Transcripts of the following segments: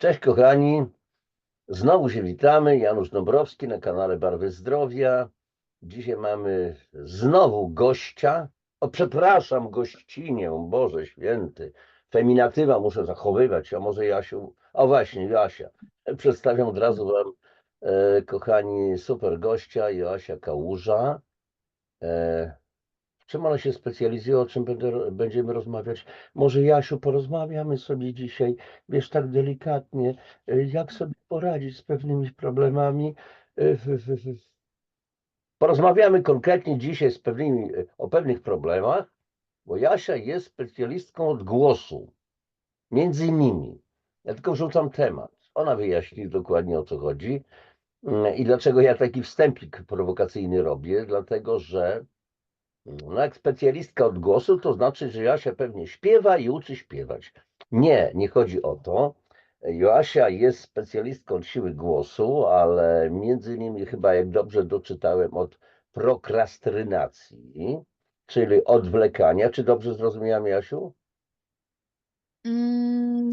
Cześć kochani, znowu się witamy. Janusz Dąbrowski na kanale Barwy Zdrowia. Dzisiaj mamy znowu gościa. O, przepraszam, gościnię, Boże Święty. Feminatywa muszę zachowywać, a może Jasiu? O właśnie, Jasia. Przedstawiam od razu Wam, kochani, super gościa, Joasia Kałuża. E, w czym ona się specjalizuje, o czym będziemy rozmawiać? Może Jasiu, porozmawiamy sobie dzisiaj, wiesz, tak delikatnie, jak sobie poradzić z pewnymi problemami. Porozmawiamy konkretnie dzisiaj o pewnych problemach, bo Jasia jest specjalistką od głosu, między innymi. Ja tylko wrzucam temat. Ona wyjaśni dokładnie, o co chodzi i dlaczego ja taki wstępik prowokacyjny robię, dlatego że no jak specjalistka od głosu, to znaczy, że Joasia pewnie śpiewa i uczy śpiewać. Nie, nie chodzi o to. Joasia jest specjalistką od siły głosu, ale między innymi chyba, jak dobrze doczytałem, od prokrastynacji, czyli odwlekania. Czy dobrze zrozumiałem, Jasiu?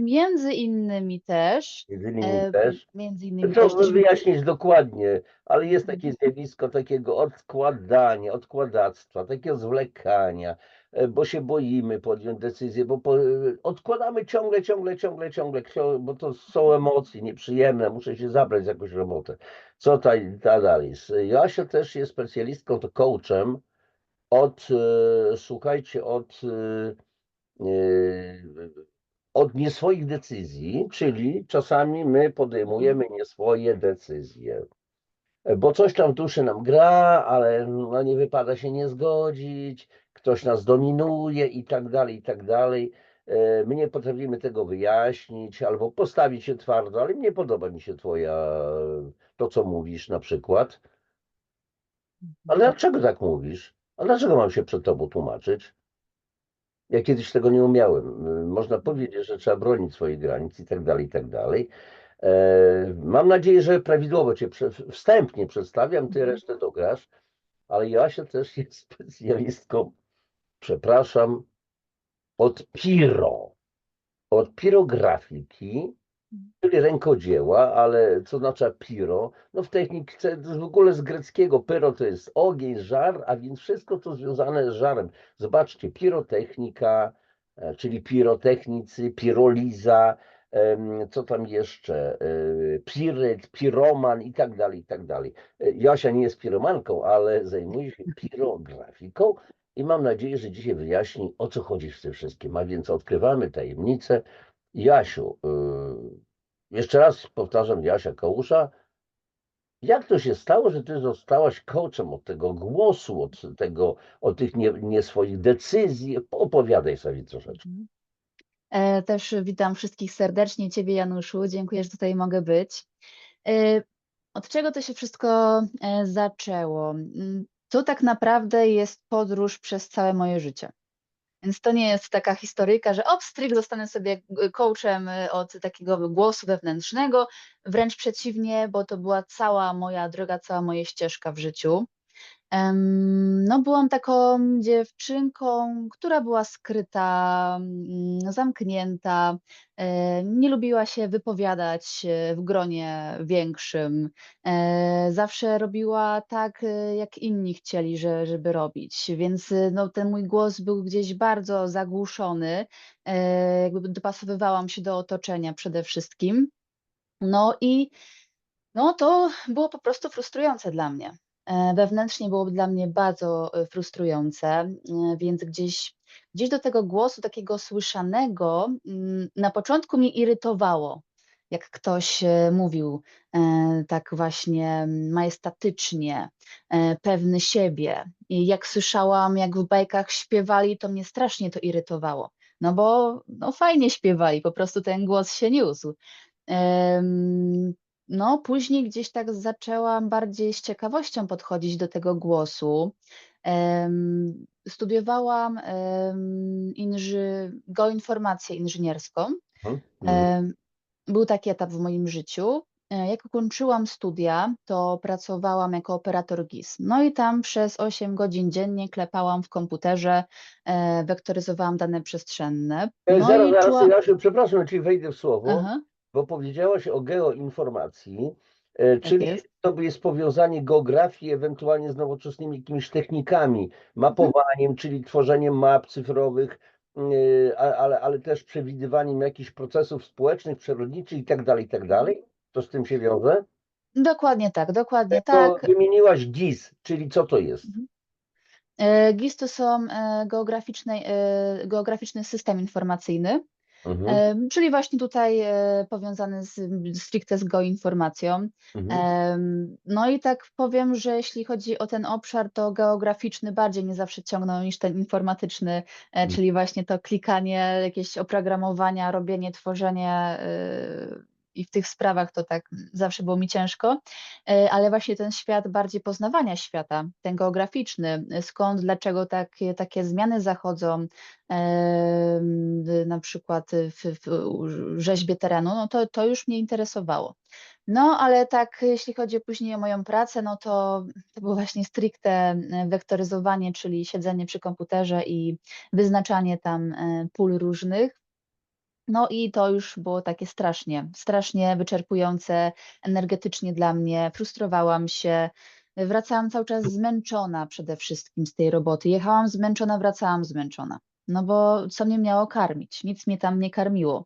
Między innymi też, Między innymi też. między innymi To też też wyjaśnić dokładnie, ale jest takie mhm, zjawisko takiego odkładania, odkładactwa, takiego zwlekania, bo się boimy podjąć decyzję, odkładamy bo to są emocje nieprzyjemne, muszę się zabrać za jakąś robotę. Co ta dalej? Joasia też jest specjalistką, to coachem słuchajcie, od nie swoich decyzji, czyli czasami my podejmujemy nie swoje decyzje, bo coś tam w duszy nam gra, ale no nie wypada się nie zgodzić, ktoś nas dominuje i tak dalej, i tak dalej. My nie potrafimy tego wyjaśnić albo postawić się twardo, ale nie podoba mi się to co mówisz na przykład. Ale dlaczego tak mówisz? A dlaczego mam się przed tobą tłumaczyć? Ja kiedyś tego nie umiałem. Można powiedzieć, że trzeba bronić swoich granic i tak dalej, i tak dalej. Mam nadzieję, że prawidłowo Cię wstępnie przedstawiam, Ty mhm. resztę dograsz, ale Joasia też jest specjalistką, przepraszam, od od pirografiki, czyli rękodzieła, ale co znaczy piro? No w technice, w ogóle z greckiego pyro to jest ogień, żar, a więc wszystko co związane z żarem. Zobaczcie, pirotechnika, czyli pirotechnicy, piroliza, co tam jeszcze, piryt, piroman i tak dalej, i tak dalej. Joasia nie jest piromanką, ale zajmuje się pirografiką i mam nadzieję, że dzisiaj wyjaśni, o co chodzi w tym wszystkim. A więc odkrywamy tajemnicę. Jasiu, jeszcze raz powtarzam, Jasia Kałusza, jak to się stało, że ty zostałaś coachem od tego głosu, od tych nie swoich decyzji? Opowiadaj sobie troszeczkę. Mhm. Też witam wszystkich serdecznie, Ciebie Januszu, dziękuję, że tutaj mogę być. E, Od czego to się wszystko zaczęło? To tak naprawdę jest podróż przez całe moje życie. Więc to nie jest taka historyjka, że stryk, zostanę sobie coachem od takiego głosu wewnętrznego. Wręcz przeciwnie, bo to była cała moja droga, cała moja ścieżka w życiu. No, byłam taką dziewczynką, która była skryta, zamknięta, nie lubiła się wypowiadać w gronie większym. Zawsze robiła tak, jak inni chcieli, żeby robić, więc no, ten mój głos był gdzieś bardzo zagłuszony. Jakby dopasowywałam się do otoczenia przede wszystkim. No i no, to było po prostu frustrujące dla mnie. Wewnętrznie byłoby dla mnie bardzo, frustrujące, więc gdzieś do tego głosu takiego słyszanego, na początku mnie irytowało, jak ktoś, mówił, tak właśnie majestatycznie, pewny siebie. I jak słyszałam, jak w bajkach śpiewali, to mnie strasznie to irytowało. No bo, no fajnie śpiewali, po prostu ten głos się niósł. Em, no, później gdzieś tak zaczęłam bardziej z ciekawością podchodzić do tego głosu. Studiowałam, geoinformację inżynierską. Mhm. Mhm. Em, Był taki etap w moim życiu. Jak ukończyłam studia, to pracowałam jako operator GIS. No i tam przez 8 godzin dziennie klepałam w komputerze, wektoryzowałam dane przestrzenne. No Zaraz, i zaraz, czułam Jasiu, przepraszam, że ci wejdę w słowo, aha, bo powiedziałaś o geoinformacji, Tak czyli jest. to jest powiązanie geografii ewentualnie z nowoczesnymi jakimiś technikami, Mhm. mapowaniem, czyli tworzeniem map cyfrowych, ale też przewidywaniem jakichś procesów społecznych, przyrodniczych i tak dalej, i tak Mhm. dalej. To z tym się wiąże? Dokładnie tak, dokładnie To tak. wymieniłaś GIS, czyli co to jest? Mhm. GIS to są geograficzny system informacyjny, Mhm, czyli właśnie tutaj powiązany stricte z geoinformacją. mhm, No i tak powiem, że jeśli chodzi o ten obszar, to geograficzny bardziej mnie zawsze ciągnął niż ten informatyczny, mhm. czyli właśnie to klikanie, jakieś oprogramowania, robienie, tworzenie i w tych sprawach to tak zawsze było mi ciężko, ale właśnie ten świat bardziej poznawania świata, ten geograficzny, skąd, dlaczego takie zmiany zachodzą, na przykład w rzeźbie terenu, no to już mnie interesowało. No, ale tak jeśli chodzi później o moją pracę, no to było właśnie stricte wektoryzowanie, czyli siedzenie przy komputerze i wyznaczanie tam pól różnych. No i to już było takie strasznie wyczerpujące energetycznie dla mnie. Frustrowałam się, wracałam cały czas zmęczona przede wszystkim z tej roboty. Jechałam zmęczona, wracałam zmęczona. No bo co mnie miało karmić? Nic mnie tam nie karmiło.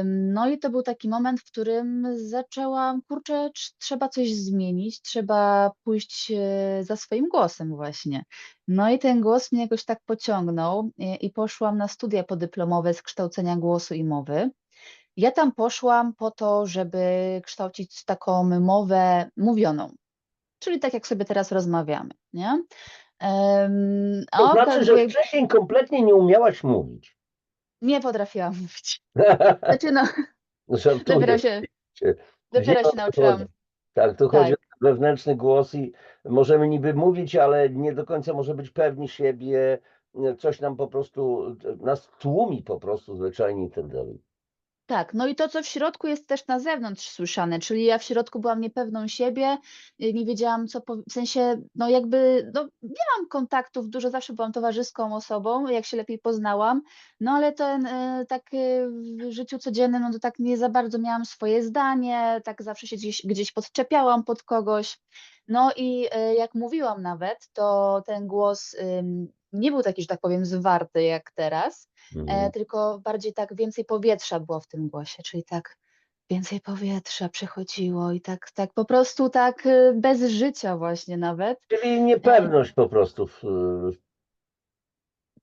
No i to był taki moment, w którym zaczęłam, kurczę, trzeba coś zmienić, trzeba pójść za swoim głosem właśnie. No i ten głos mnie jakoś tak pociągnął i poszłam na studia podyplomowe z kształcenia głosu i mowy. Ja tam poszłam po to, żeby kształcić taką mowę mówioną, czyli tak jak sobie teraz rozmawiamy, nie? To A znaczy, bo że wcześniej kompletnie nie umiałaś mówić. nie potrafiłam mówić. Znaczy no, Żartuję. dopiero się, Wiem, dopiero o się co chodzi. nauczyłam. Tak, tu chodzi o Tak. wewnętrzny głos i możemy niby mówić, ale nie do końca może być pewni siebie. Coś nam po prostu, nas tłumi po prostu zwyczajnie i tak dalej. Tak, no i to, co w środku jest też na zewnątrz słyszane, czyli ja w środku byłam niepewną siebie, nie wiedziałam co w sensie, no jakby, no miałam kontaktów dużo, zawsze byłam towarzyską osobą, jak się lepiej poznałam, no ale ten, tak, w życiu codziennym, no to tak nie za bardzo miałam swoje zdanie, tak zawsze się gdzieś podczepiałam pod kogoś. No i, jak mówiłam nawet, to ten głos, nie był taki, że tak powiem, zwarty jak teraz, Mhm. tylko bardziej tak więcej powietrza było w tym głosie, czyli tak więcej powietrza przechodziło i tak po prostu tak, bez życia właśnie nawet. Czyli E, niepewność po prostu.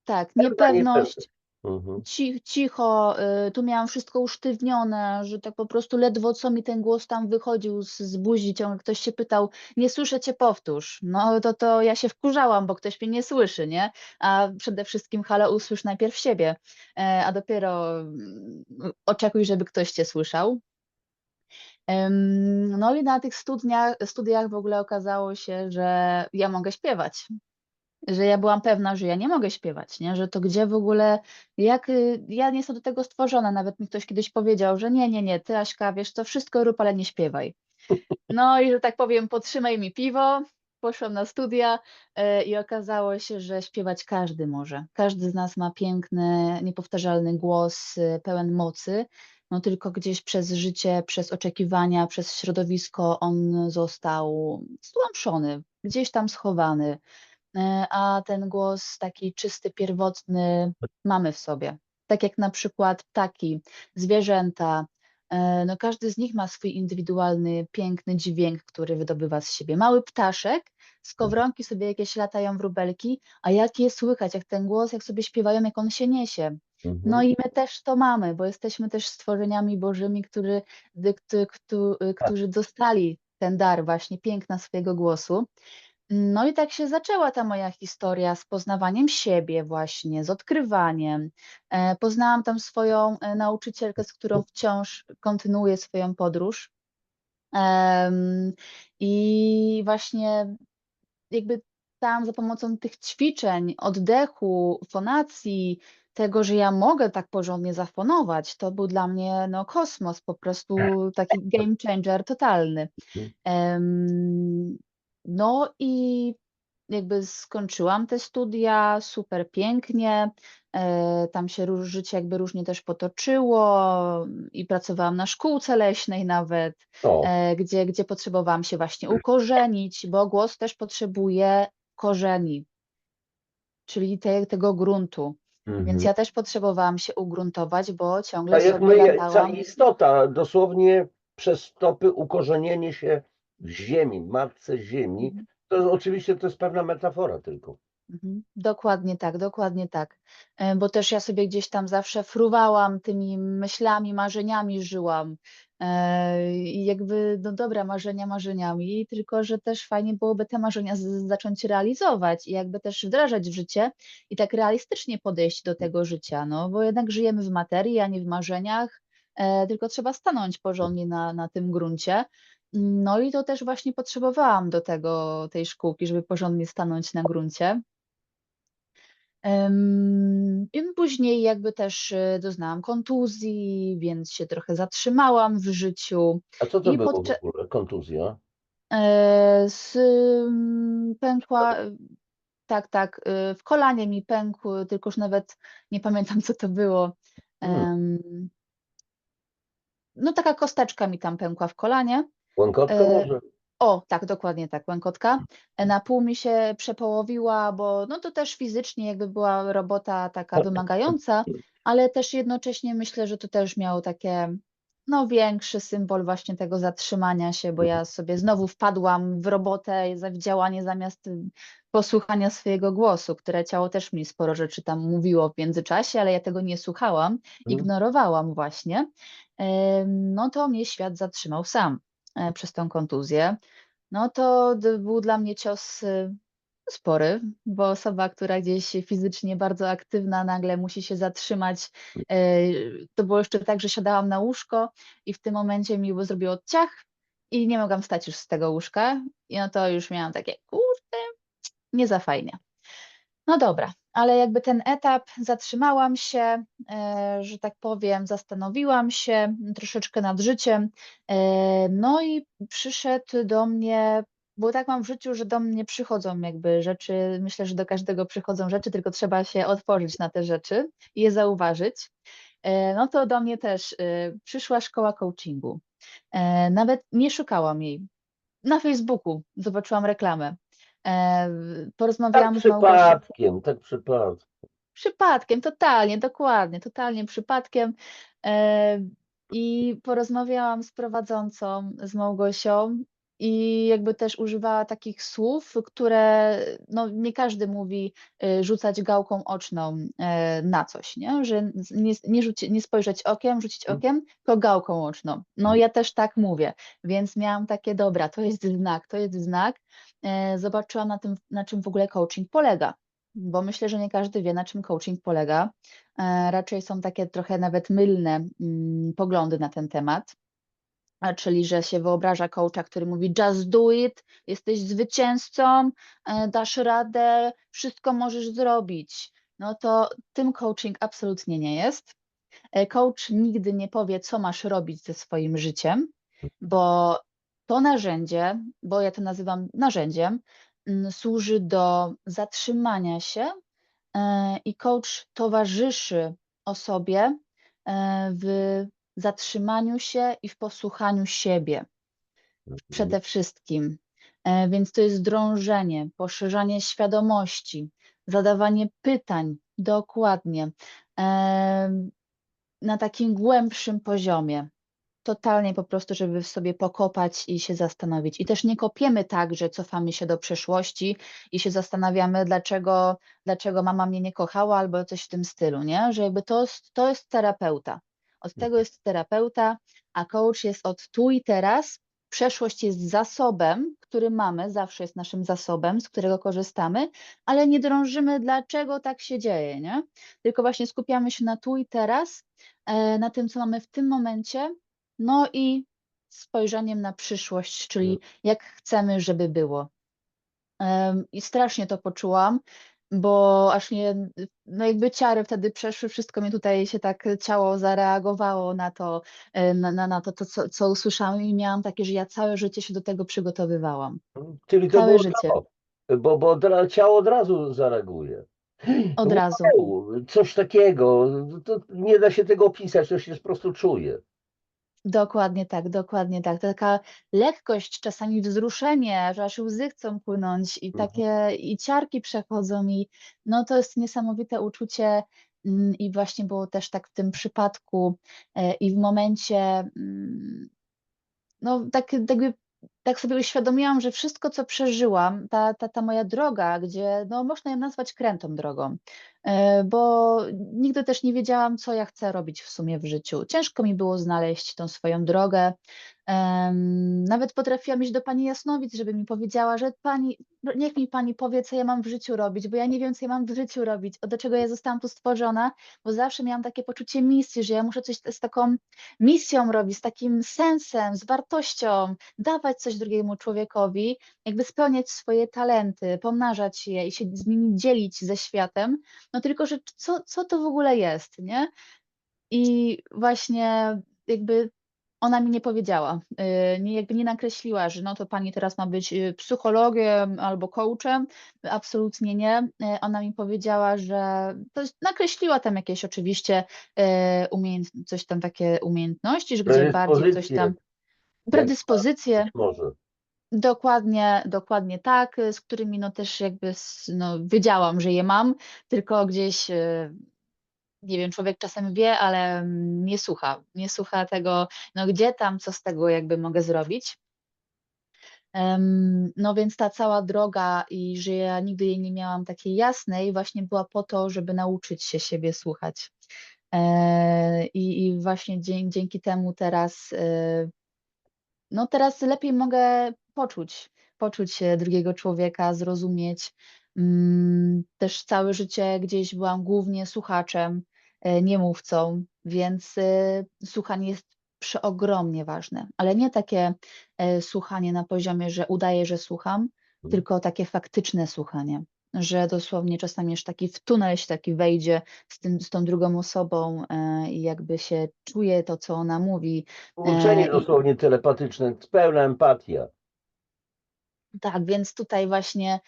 tak, Pewna niepewność. niepewność, Mhm. cicho, tu miałam wszystko usztywnione, że tak po prostu ledwo co mi ten głos tam wychodził z buzi, ciągle ktoś się pytał: „Nie słyszę cię, powtórz”. No to ja się wkurzałam, bo ktoś mnie nie słyszy, nie? A przede wszystkim halo, usłysz najpierw siebie, a dopiero, oczekuj, żeby ktoś cię słyszał. No i na tych studiach w ogóle okazało się, że ja mogę śpiewać. Że ja byłam pewna, że ja nie mogę śpiewać, nie, że to gdzie w ogóle, ja nie jestem do tego stworzona. Nawet mi ktoś kiedyś powiedział, że: „Nie, nie, nie, ty Aśka, wiesz co, wszystko rób, ale nie śpiewaj”. No i że tak powiem, podtrzymaj mi piwo, poszłam na studia, i okazało się, że śpiewać każdy może. Każdy z nas ma piękny, niepowtarzalny głos, pełen mocy, no tylko gdzieś przez życie, przez oczekiwania, przez środowisko on został stłamszony, gdzieś tam schowany. A ten głos taki czysty, pierwotny mamy w sobie. Tak jak na przykład ptaki, zwierzęta, no każdy z nich ma swój indywidualny, piękny dźwięk, który wydobywa z siebie. Mały ptaszek, skowronki sobie jakieś latają, wróbelki, a jak je słychać, jak ten głos, jak sobie śpiewają, jak on się niesie. No Mhm. i my też to mamy, bo jesteśmy też stworzeniami bożymi, Tak. którzy dostali ten dar właśnie piękna swojego głosu. No i tak się zaczęła ta moja historia z poznawaniem siebie właśnie, z odkrywaniem. Poznałam tam swoją, nauczycielkę, z którą wciąż kontynuuję swoją podróż. Em, I właśnie jakby tam za pomocą tych ćwiczeń, oddechu, fonacji, tego, że ja mogę tak porządnie zafonować, to był dla mnie, no, kosmos, po prostu taki game changer totalny. Mhm. No i jakby skończyłam te studia super pięknie. Tam się życie jakby różnie też potoczyło i pracowałam na szkółce leśnej nawet, O, gdzie potrzebowałam się właśnie ukorzenić, bo głos też potrzebuje korzeni, czyli tego gruntu. Więc mhm. ja też potrzebowałam się ugruntować, bo ciągle Tak jak sobie my, cała latałam. istota, dosłownie przez stopy ukorzenienie się w ziemi, matce ziemi, Mhm. to oczywiście to jest pewna metafora tylko. Dokładnie tak, dokładnie tak. Bo też ja sobie gdzieś tam zawsze fruwałam tymi myślami, marzeniami żyłam. I jakby, no dobra, marzenia marzeniami, tylko że też fajnie byłoby te marzenia zacząć realizować i jakby też wdrażać w życie i tak realistycznie podejść do tego życia, no bo jednak żyjemy w materii, a nie w marzeniach, tylko trzeba stanąć porządnie na tym gruncie. No i to też właśnie potrzebowałam do tej szkółki, żeby porządnie stanąć na gruncie. I później jakby też, doznałam kontuzji, więc się trochę zatrzymałam w życiu A co to i było w ogóle? Kontuzja? pękła, tak, tak, w kolanie mi pękł, tylko już nawet nie pamiętam, co to było. Hmm. Em, no taka kosteczka mi tam pękła w kolanie. Łąkotka E, może? o, tak, dokładnie tak, łękotka. Na pół mi się przepołowiła, bo no to też fizycznie jakby była robota taka wymagająca, ale też jednocześnie myślę, że to też miało takie, no większy symbol właśnie tego zatrzymania się, bo ja sobie znowu wpadłam w robotę, w działanie zamiast posłuchania swojego głosu, które ciało też mi sporo rzeczy tam mówiło w międzyczasie, ale ja tego nie słuchałam, Hmm. ignorowałam właśnie. No to mnie świat zatrzymał sam przez tą kontuzję, no to był dla mnie cios spory, bo osoba, która gdzieś fizycznie bardzo aktywna, nagle musi się zatrzymać. To było jeszcze tak, że siadałam na łóżko i w tym momencie mi zrobiło ciach i nie mogłam wstać już z tego łóżka. I no to już miałam takie, kurde, nie za fajnie. No dobra, ale jakby ten etap zatrzymałam się, że tak powiem, zastanowiłam się troszeczkę nad życiem. No i przyszedł do mnie, bo tak mam w życiu, że do mnie przychodzą jakby rzeczy, myślę, że do każdego przychodzą rzeczy, tylko trzeba się otworzyć na te rzeczy i je zauważyć. No to do mnie też przyszła szkoła coachingu. Nawet nie szukałam jej. Na Facebooku zobaczyłam reklamę. Tak Porozmawiałam z Małgosią. przypadkiem, tak przypadkiem. Przypadkiem, totalnie, dokładnie, totalnie przypadkiem. E, I porozmawiałam z prowadzącą, z Małgosią i jakby też używała takich słów, które no, nie każdy mówi rzucać gałką oczną na coś, nie? Że nie spojrzeć okiem, rzucić okiem, tylko gałką oczną. No ja też tak mówię, więc miałam takie, dobra, to jest znak, to jest znak. Zobaczyłam na czym w ogóle coaching polega, bo myślę, że nie każdy wie, na czym coaching polega. Raczej są takie trochę nawet mylne poglądy na ten temat, czyli że się wyobraża coacha, który mówi just do it, jesteś zwycięzcą, dasz radę, wszystko możesz zrobić. No to tym coaching absolutnie nie jest. Coach nigdy nie powie, co masz robić ze swoim życiem, bo to narzędzie, bo ja to nazywam narzędziem, służy do zatrzymania się i coach towarzyszy osobie w zatrzymaniu się i w posłuchaniu siebie przede wszystkim. Więc to jest drążenie, poszerzanie świadomości, zadawanie pytań dokładnie na takim głębszym poziomie. Totalnie po prostu, żeby w sobie pokopać i się zastanowić. I też nie kopiemy tak, że cofamy się do przeszłości i się zastanawiamy, dlaczego mama mnie nie kochała albo coś w tym stylu, nie? Że jakby to jest terapeuta. Od tego jest terapeuta, a coach jest od tu i teraz. Przeszłość jest zasobem, który mamy, zawsze jest naszym zasobem, z którego korzystamy, ale nie drążymy, dlaczego tak się dzieje, nie? Tylko właśnie skupiamy się na tu i teraz, na tym, co mamy w tym momencie, no i spojrzeniem na przyszłość, czyli jak chcemy, żeby było. I strasznie to poczułam, bo aż mnie, no jakby ciary wtedy przeszły, wszystko mi tutaj się tak ciało zareagowało na to, na to, co usłyszałam i miałam takie, że ja całe życie się do tego przygotowywałam. Czyli to Całe było życie. to, bo ciało od razu zareaguje. od razu. Wow, coś takiego, to nie da się tego opisać, to się po prostu czuje. Dokładnie tak, dokładnie tak. To taka lekkość, czasami wzruszenie, że aż łzy chcą płynąć i Mhm. takie i ciarki przechodzą i no to jest niesamowite uczucie, i właśnie było też tak w tym przypadku, i w momencie, no tak jakby tak sobie uświadomiłam, że wszystko, co przeżyłam, ta moja droga, gdzie no można ją nazwać krętą drogą, bo nigdy też nie wiedziałam, co ja chcę robić w sumie w życiu. Ciężko mi było znaleźć tą swoją drogę. Nawet potrafiłam iść do pani Jasnowic, żeby mi powiedziała, że pani, no niech mi pani powie, co ja mam w życiu robić, bo ja nie wiem, co ja mam w życiu robić, do czego ja zostałam tu stworzona, bo zawsze miałam takie poczucie misji, że ja muszę coś z taką misją robić, z takim sensem, z wartością, dawać coś drugiemu człowiekowi, jakby spełniać swoje talenty, pomnażać je i się z nimi dzielić ze światem. No tylko, że co to w ogóle jest, nie? I właśnie jakby ona mi nie powiedziała, jakby nie nakreśliła, że no to pani teraz ma być psychologiem albo coachem. Absolutnie nie. Ona mi powiedziała, że to nakreśliła tam jakieś oczywiście coś tam takie umiejętności, że gdzie bardziej coś Predyspozycje, tam, jak być predyspozycje. może. Dokładnie, dokładnie tak, z którymi no też jakby no, wiedziałam, że je mam, tylko gdzieś nie wiem, człowiek czasem wie, ale nie słucha tego, no gdzie tam, co z tego jakby mogę zrobić. No więc ta cała droga i że ja nigdy jej nie miałam takiej jasnej, właśnie była po to, żeby nauczyć się siebie słuchać. I właśnie dzięki temu teraz, no teraz lepiej mogę poczuć drugiego człowieka, zrozumieć. Też całe życie gdzieś byłam głównie słuchaczem, nie mówcą, więc słuchanie jest przeogromnie ważne, ale nie takie słuchanie na poziomie, że udaję, że słucham, Mhm. tylko takie faktyczne słuchanie, że dosłownie czasami już taki w tunel się taki wejdzie z tą drugą osobą i jakby się czuje to, co ona mówi. Uczenie I dosłownie telepatyczne, pełna empatia. tak, więc tutaj właśnie,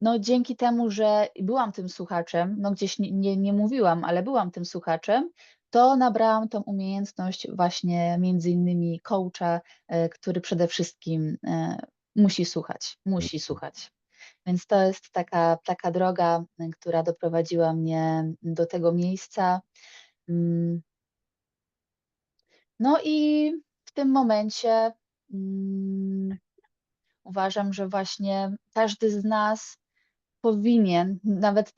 no dzięki temu, że byłam tym słuchaczem, no gdzieś nie mówiłam, ale byłam tym słuchaczem, to nabrałam tą umiejętność właśnie między innymi coacha, który przede wszystkim, musi słuchać. Więc to jest taka droga, która doprowadziła mnie do tego miejsca. Mm, no i w tym momencie, mm uważam, że właśnie każdy z nas powinien, nawet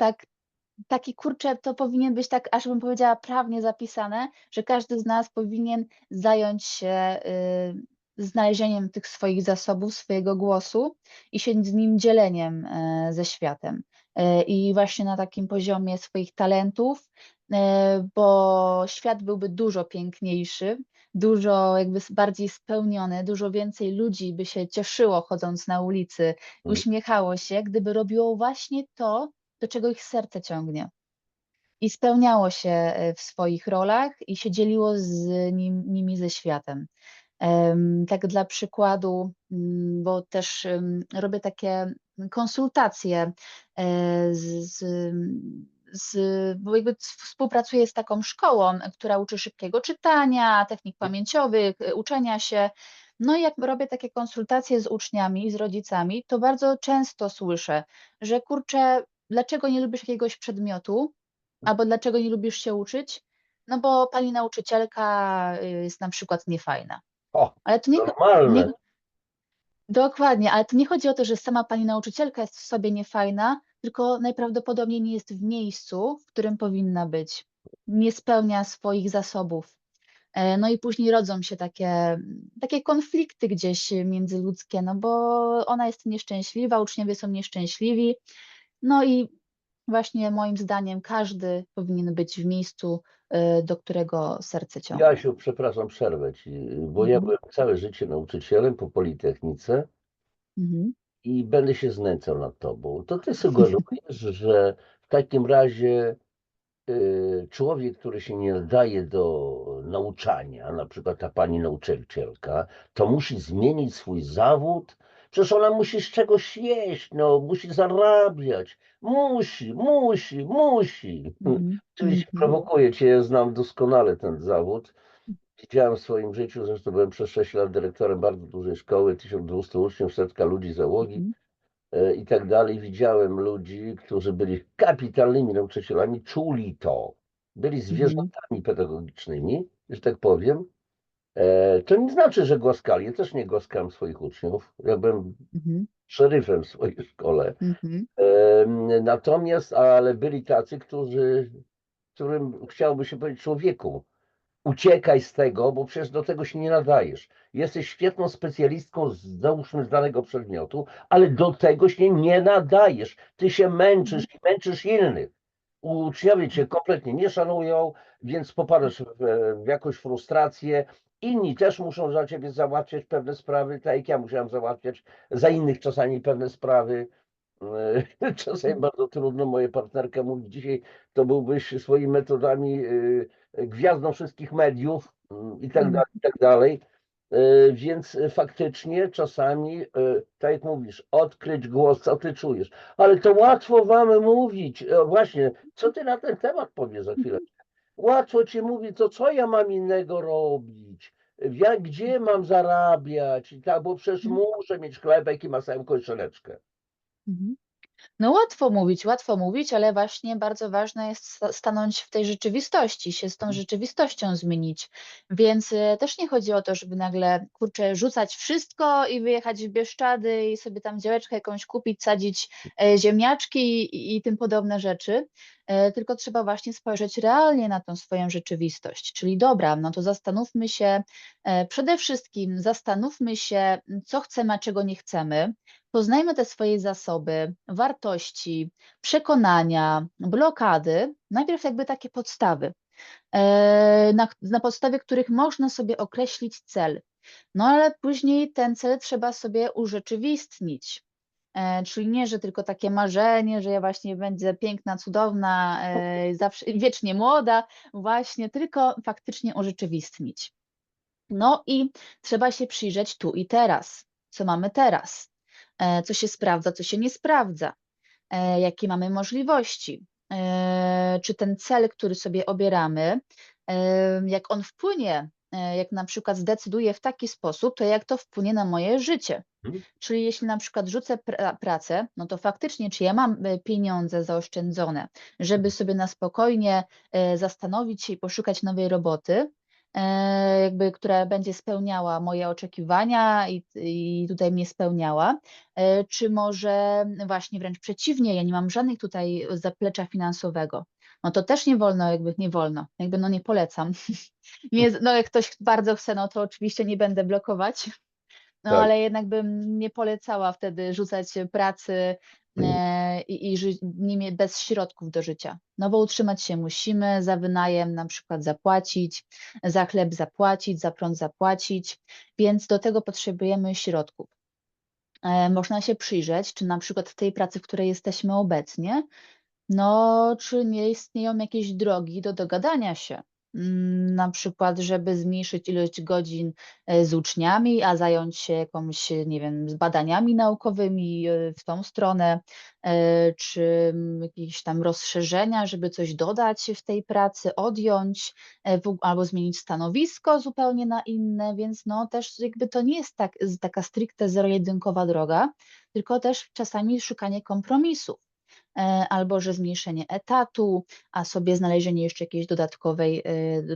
taki kurczę, to powinien być tak, aż bym powiedziała prawnie zapisane, że każdy z nas powinien zająć się znalezieniem tych swoich zasobów, swojego głosu i się z nim dzieleniem ze światem. I właśnie na takim poziomie swoich talentów, bo świat byłby dużo piękniejszy, dużo jakby bardziej spełniony, dużo więcej ludzi by się cieszyło chodząc na ulicy, Mhm. uśmiechało się, gdyby robiło właśnie to, do czego ich serce ciągnie. I spełniało się w swoich rolach i się dzieliło nimi ze światem. Tak dla przykładu, bo też robię takie konsultacje z, z, bo jakby współpracuję z taką szkołą, która uczy szybkiego czytania, technik pamięciowych, uczenia się. No i jak robię takie konsultacje z uczniami i z rodzicami, to bardzo często słyszę, że kurczę, dlaczego nie lubisz jakiegoś przedmiotu, albo dlaczego nie lubisz się uczyć? No bo pani nauczycielka jest na przykład niefajna. O, Ale to nie normalne. dokładnie, ale to nie chodzi o to, że sama pani nauczycielka jest w sobie niefajna, tylko najprawdopodobniej nie jest w miejscu, w którym powinna być. Nie spełnia swoich zasobów. No i później rodzą się takie konflikty gdzieś międzyludzkie, no bo ona jest nieszczęśliwa, uczniowie są nieszczęśliwi. No i właśnie moim zdaniem każdy powinien być w miejscu, do którego serce ciągnie. Jasiu, przepraszam, przerwę ci, bo ja Mhm, byłem całe życie nauczycielem po Politechnice mhm. i będę się znęcał nad tobą. To ty sugerujesz, że w takim razie człowiek, który się nie nadaje do nauczania, na przykład ta pani nauczycielka, to musi zmienić swój zawód Przecież ona musi z czegoś jeść, no, musi zarabiać. Musi. Mhm. Oczywiście Mhm. prowokuję cię, ja znam doskonale ten zawód. Widziałem w swoim życiu, zresztą byłem przez 6 lat dyrektorem bardzo dużej szkoły, 1200 uczniów, setka ludzi załogi Mhm. i tak dalej. Widziałem ludzi, którzy byli kapitalnymi nauczycielami, czuli to. Byli Mhm. zwierzętami pedagogicznymi, że tak powiem. To nie znaczy, że głaskali. Ja też nie głaskałem swoich uczniów. Ja byłem Mhm. szeryfem w swojej szkole. Mhm. Natomiast, ale byli tacy, którym chciałoby się powiedzieć człowieku, uciekaj z tego, bo przecież do tego się nie nadajesz. Jesteś świetną specjalistką załóżmy z danego przedmiotu, ale do tego się nie nadajesz. Ty się męczysz i męczysz innych. Uczniowie cię kompletnie nie szanują, więc popadasz w jakąś frustrację. Inni też muszą za ciebie załatwiać pewne sprawy, tak jak ja musiałem załatwiać za innych czasami pewne sprawy. Czasami bardzo trudno. Moja partnerka mówi dzisiaj, to byłbyś swoimi metodami gwiazdą wszystkich mediów i tak Mhm. dalej, i tak dalej. Więc faktycznie czasami, tak jak mówisz, odkryć głos, co ty czujesz. Ale to łatwo wam mówić. Właśnie, co ty na ten temat powiesz za chwilę? Łatwo ci mówić, to co ja mam innego robić? Gdzie mam zarabiać? I tak, bo przecież muszę mieć chlebek i masełko i szyneczkę. Mhm. No łatwo mówić, ale właśnie bardzo ważne jest stanąć w tej rzeczywistości, się z tą rzeczywistością zmienić. Więc też nie chodzi o to, żeby nagle, kurczę, rzucać wszystko i wyjechać w Bieszczady i sobie tam działeczkę jakąś kupić, sadzić ziemniaczki i tym podobne rzeczy, tylko trzeba właśnie spojrzeć realnie na tą swoją rzeczywistość. Czyli dobra, no to zastanówmy się, przede wszystkim zastanówmy się, co chcemy, a czego nie chcemy. Poznajmy te swoje zasoby, wartości, przekonania, blokady. Najpierw jakby takie podstawy, na podstawie których można sobie określić cel. No ale później ten cel trzeba sobie urzeczywistnić. Czyli nie, że tylko takie marzenie, że ja właśnie będę piękna, cudowna, zawsze wiecznie młoda, właśnie, tylko faktycznie urzeczywistnić. No i trzeba się przyjrzeć tu i teraz. Co mamy teraz? Co się sprawdza, co się nie sprawdza? Jakie mamy możliwości? Czy ten cel, który sobie obieramy, jak on wpłynie, jak na przykład zdecyduję w taki sposób, to jak to wpłynie na moje życie? Mhm. Czyli jeśli na przykład rzucę pracę, no to faktycznie, czy ja mam pieniądze zaoszczędzone, żeby sobie na spokojnie zastanowić się i poszukać nowej roboty, jakby, która będzie spełniała moje oczekiwania i tutaj mnie spełniała, czy może właśnie wręcz przeciwnie, ja nie mam żadnych tutaj zaplecza finansowego. No to też nie wolno, jakby no nie polecam. Nie, no jak ktoś bardzo chce, no to oczywiście nie będę blokować, no, Tak. ale jednak bym nie polecała wtedy rzucać pracy, i nie bez środków do życia. No bo utrzymać się musimy, za wynajem na przykład zapłacić, za chleb zapłacić, za prąd zapłacić, więc do tego potrzebujemy środków. Można się przyjrzeć, czy na przykład w tej pracy, w której jesteśmy obecnie, no, czy nie istnieją jakieś drogi do dogadania się? Na przykład, żeby zmniejszyć ilość godzin z uczniami, a zająć się jakąś, nie wiem, z badaniami naukowymi w tą stronę, czy jakieś tam rozszerzenia, żeby coś dodać w tej pracy, odjąć, albo zmienić stanowisko zupełnie na inne, więc no też jakby to nie jest taka stricte zero-jedynkowa droga, tylko też czasami szukanie kompromisów. Albo że zmniejszenie etatu, a sobie znalezienie jeszcze jakiejś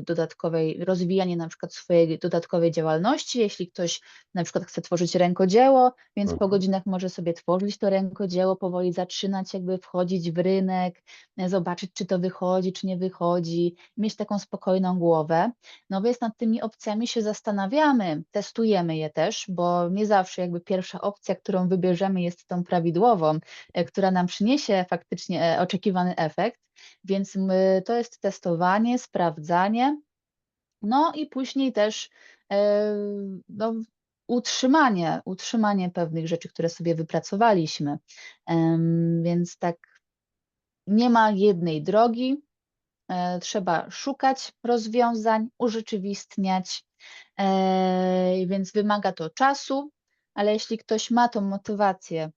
dodatkowej rozwijanie na przykład swojej dodatkowej działalności, jeśli ktoś na przykład chce tworzyć rękodzieło, więc po Mhm. godzinach może sobie tworzyć to rękodzieło, powoli zaczynać jakby wchodzić w rynek, zobaczyć czy to wychodzi, czy nie wychodzi, mieć taką spokojną głowę. No więc nad tymi opcjami się zastanawiamy, testujemy je też, bo nie zawsze jakby pierwsza opcja, którą wybierzemy jest tą prawidłową, która nam przyniesie faktycznie oczekiwany efekt, więc to jest testowanie, sprawdzanie, no i później też no, utrzymanie pewnych rzeczy, które sobie wypracowaliśmy. Więc tak nie ma jednej drogi, trzeba szukać rozwiązań, urzeczywistniać, więc wymaga to czasu, ale jeśli ktoś ma tą motywację,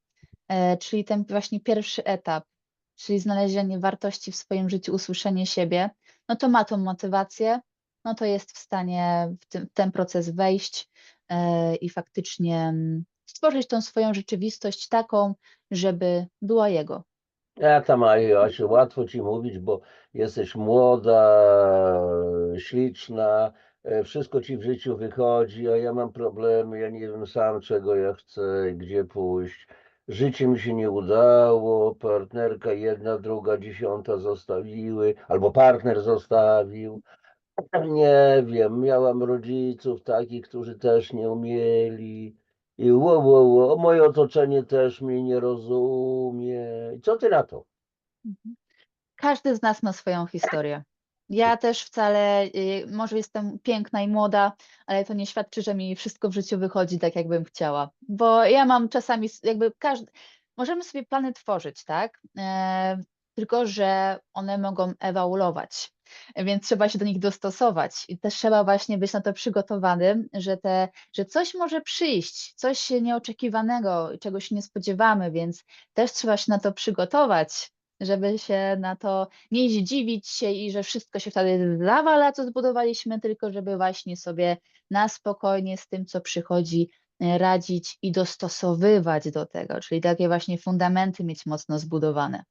czyli ten właśnie pierwszy etap, czyli znalezienie wartości w swoim życiu, usłyszenie siebie, no to ma tą motywację, no to jest w stanie w ten proces wejść i faktycznie stworzyć tą swoją rzeczywistość taką, żeby była jego. Ja tam, Asiu, łatwo ci mówić, bo jesteś młoda, śliczna, wszystko ci w życiu wychodzi, a ja mam problemy, ja nie wiem sam, czego ja chcę, gdzie pójść. Życie mi się nie udało, partnerka jedna, druga, dziesiąta zostawiły, albo partner zostawił. Nie wiem, miałam rodziców takich, którzy też nie umieli. I moje otoczenie też mnie nie rozumie. I co ty na to? Mhm. Każdy z nas ma swoją historię. Ja też wcale, może jestem piękna i młoda, ale to nie świadczy, że mi wszystko w życiu wychodzi tak, jakbym chciała. Bo ja mam czasami, jakby możemy sobie plany tworzyć, tak? Tylko, że one mogą ewoluować, więc trzeba się do nich dostosować i też trzeba właśnie być na to przygotowanym, że coś może przyjść, coś nieoczekiwanego, czego się nie spodziewamy, więc też trzeba się na to przygotować, żeby się na to nie zdziwić się i że wszystko się wtedy zawala, co zbudowaliśmy, tylko żeby właśnie sobie na spokojnie z tym, co przychodzi, radzić i dostosowywać do tego, czyli takie właśnie fundamenty mieć mocno zbudowane.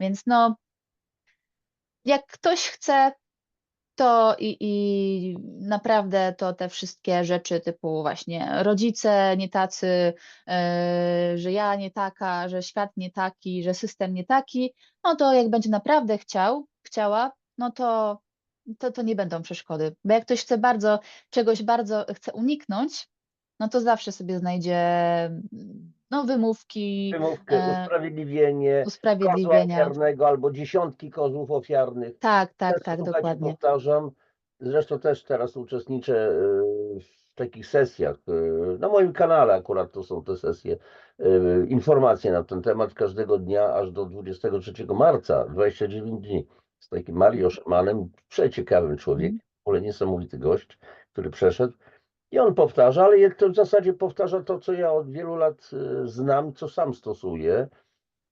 Więc no, jak ktoś chce, to i naprawdę to te wszystkie rzeczy typu właśnie rodzice nie tacy, że ja nie taka, że świat nie taki, że system nie taki, no to jak będzie naprawdę chciała, no to nie będą przeszkody. Bo jak ktoś czegoś bardzo chce uniknąć, no to zawsze sobie znajdzie no, wymówki, Wymówkę, usprawiedliwienie, kozła usprawiedliwienia. ofiarnego albo dziesiątki kozłów ofiarnych. Tak, tak, Często, tak, słuchajcie, dokładnie. powtarzam, zresztą też teraz uczestniczę w takich sesjach. Na moim kanale akurat to są te sesje, informacje na ten temat każdego dnia aż do 23 marca, 29 dni. Z takim Mario Szamanem, przeciekawym człowiekiem, Mhm. w ogóle niesamowity gość, który przeszedł. I on powtarza, ale to w zasadzie powtarza to, co ja od wielu lat znam, co sam stosuję.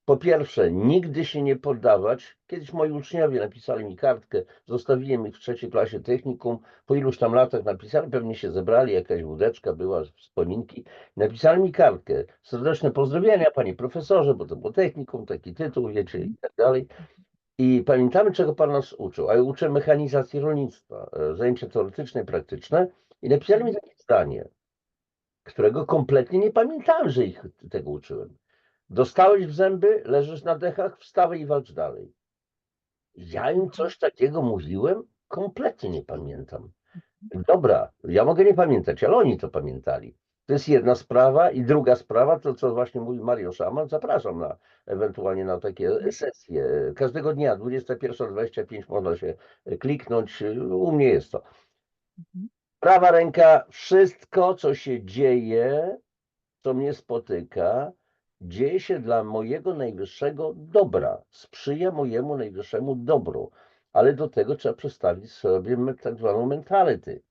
Po pierwsze, nigdy się nie poddawać. Kiedyś moi uczniowie napisali mi kartkę, zostawiłem ich w trzeciej klasie technikum. Po iluś tam latach napisali, pewnie się zebrali, jakaś wódeczka była, wspominki. Napisali mi kartkę. Serdeczne pozdrowienia, panie profesorze, bo to było technikum, taki tytuł, wiecie, i tak dalej. I pamiętamy, czego pan nas uczył. A ja uczę mechanizacji rolnictwa, zajęcia teoretyczne i praktyczne. I napisali mi takie zdanie, którego kompletnie nie pamiętałem, że ich tego uczyłem. Dostałeś w zęby, leżysz na dechach, wstawaj i walcz dalej. Ja im coś takiego mówiłem? Kompletnie nie pamiętam. Dobra, ja mogę nie pamiętać, ale oni to pamiętali. To jest jedna sprawa i druga sprawa, to co właśnie mówi Mario Szaman, zapraszam ewentualnie na takie sesje. Każdego dnia 21:25 można się kliknąć, u mnie jest to. Mhm. Prawa ręka, wszystko co się dzieje, co mnie spotyka, dzieje się dla mojego najwyższego dobra, sprzyja mojemu najwyższemu dobru, ale do tego trzeba przestawić sobie tak zwaną mentality,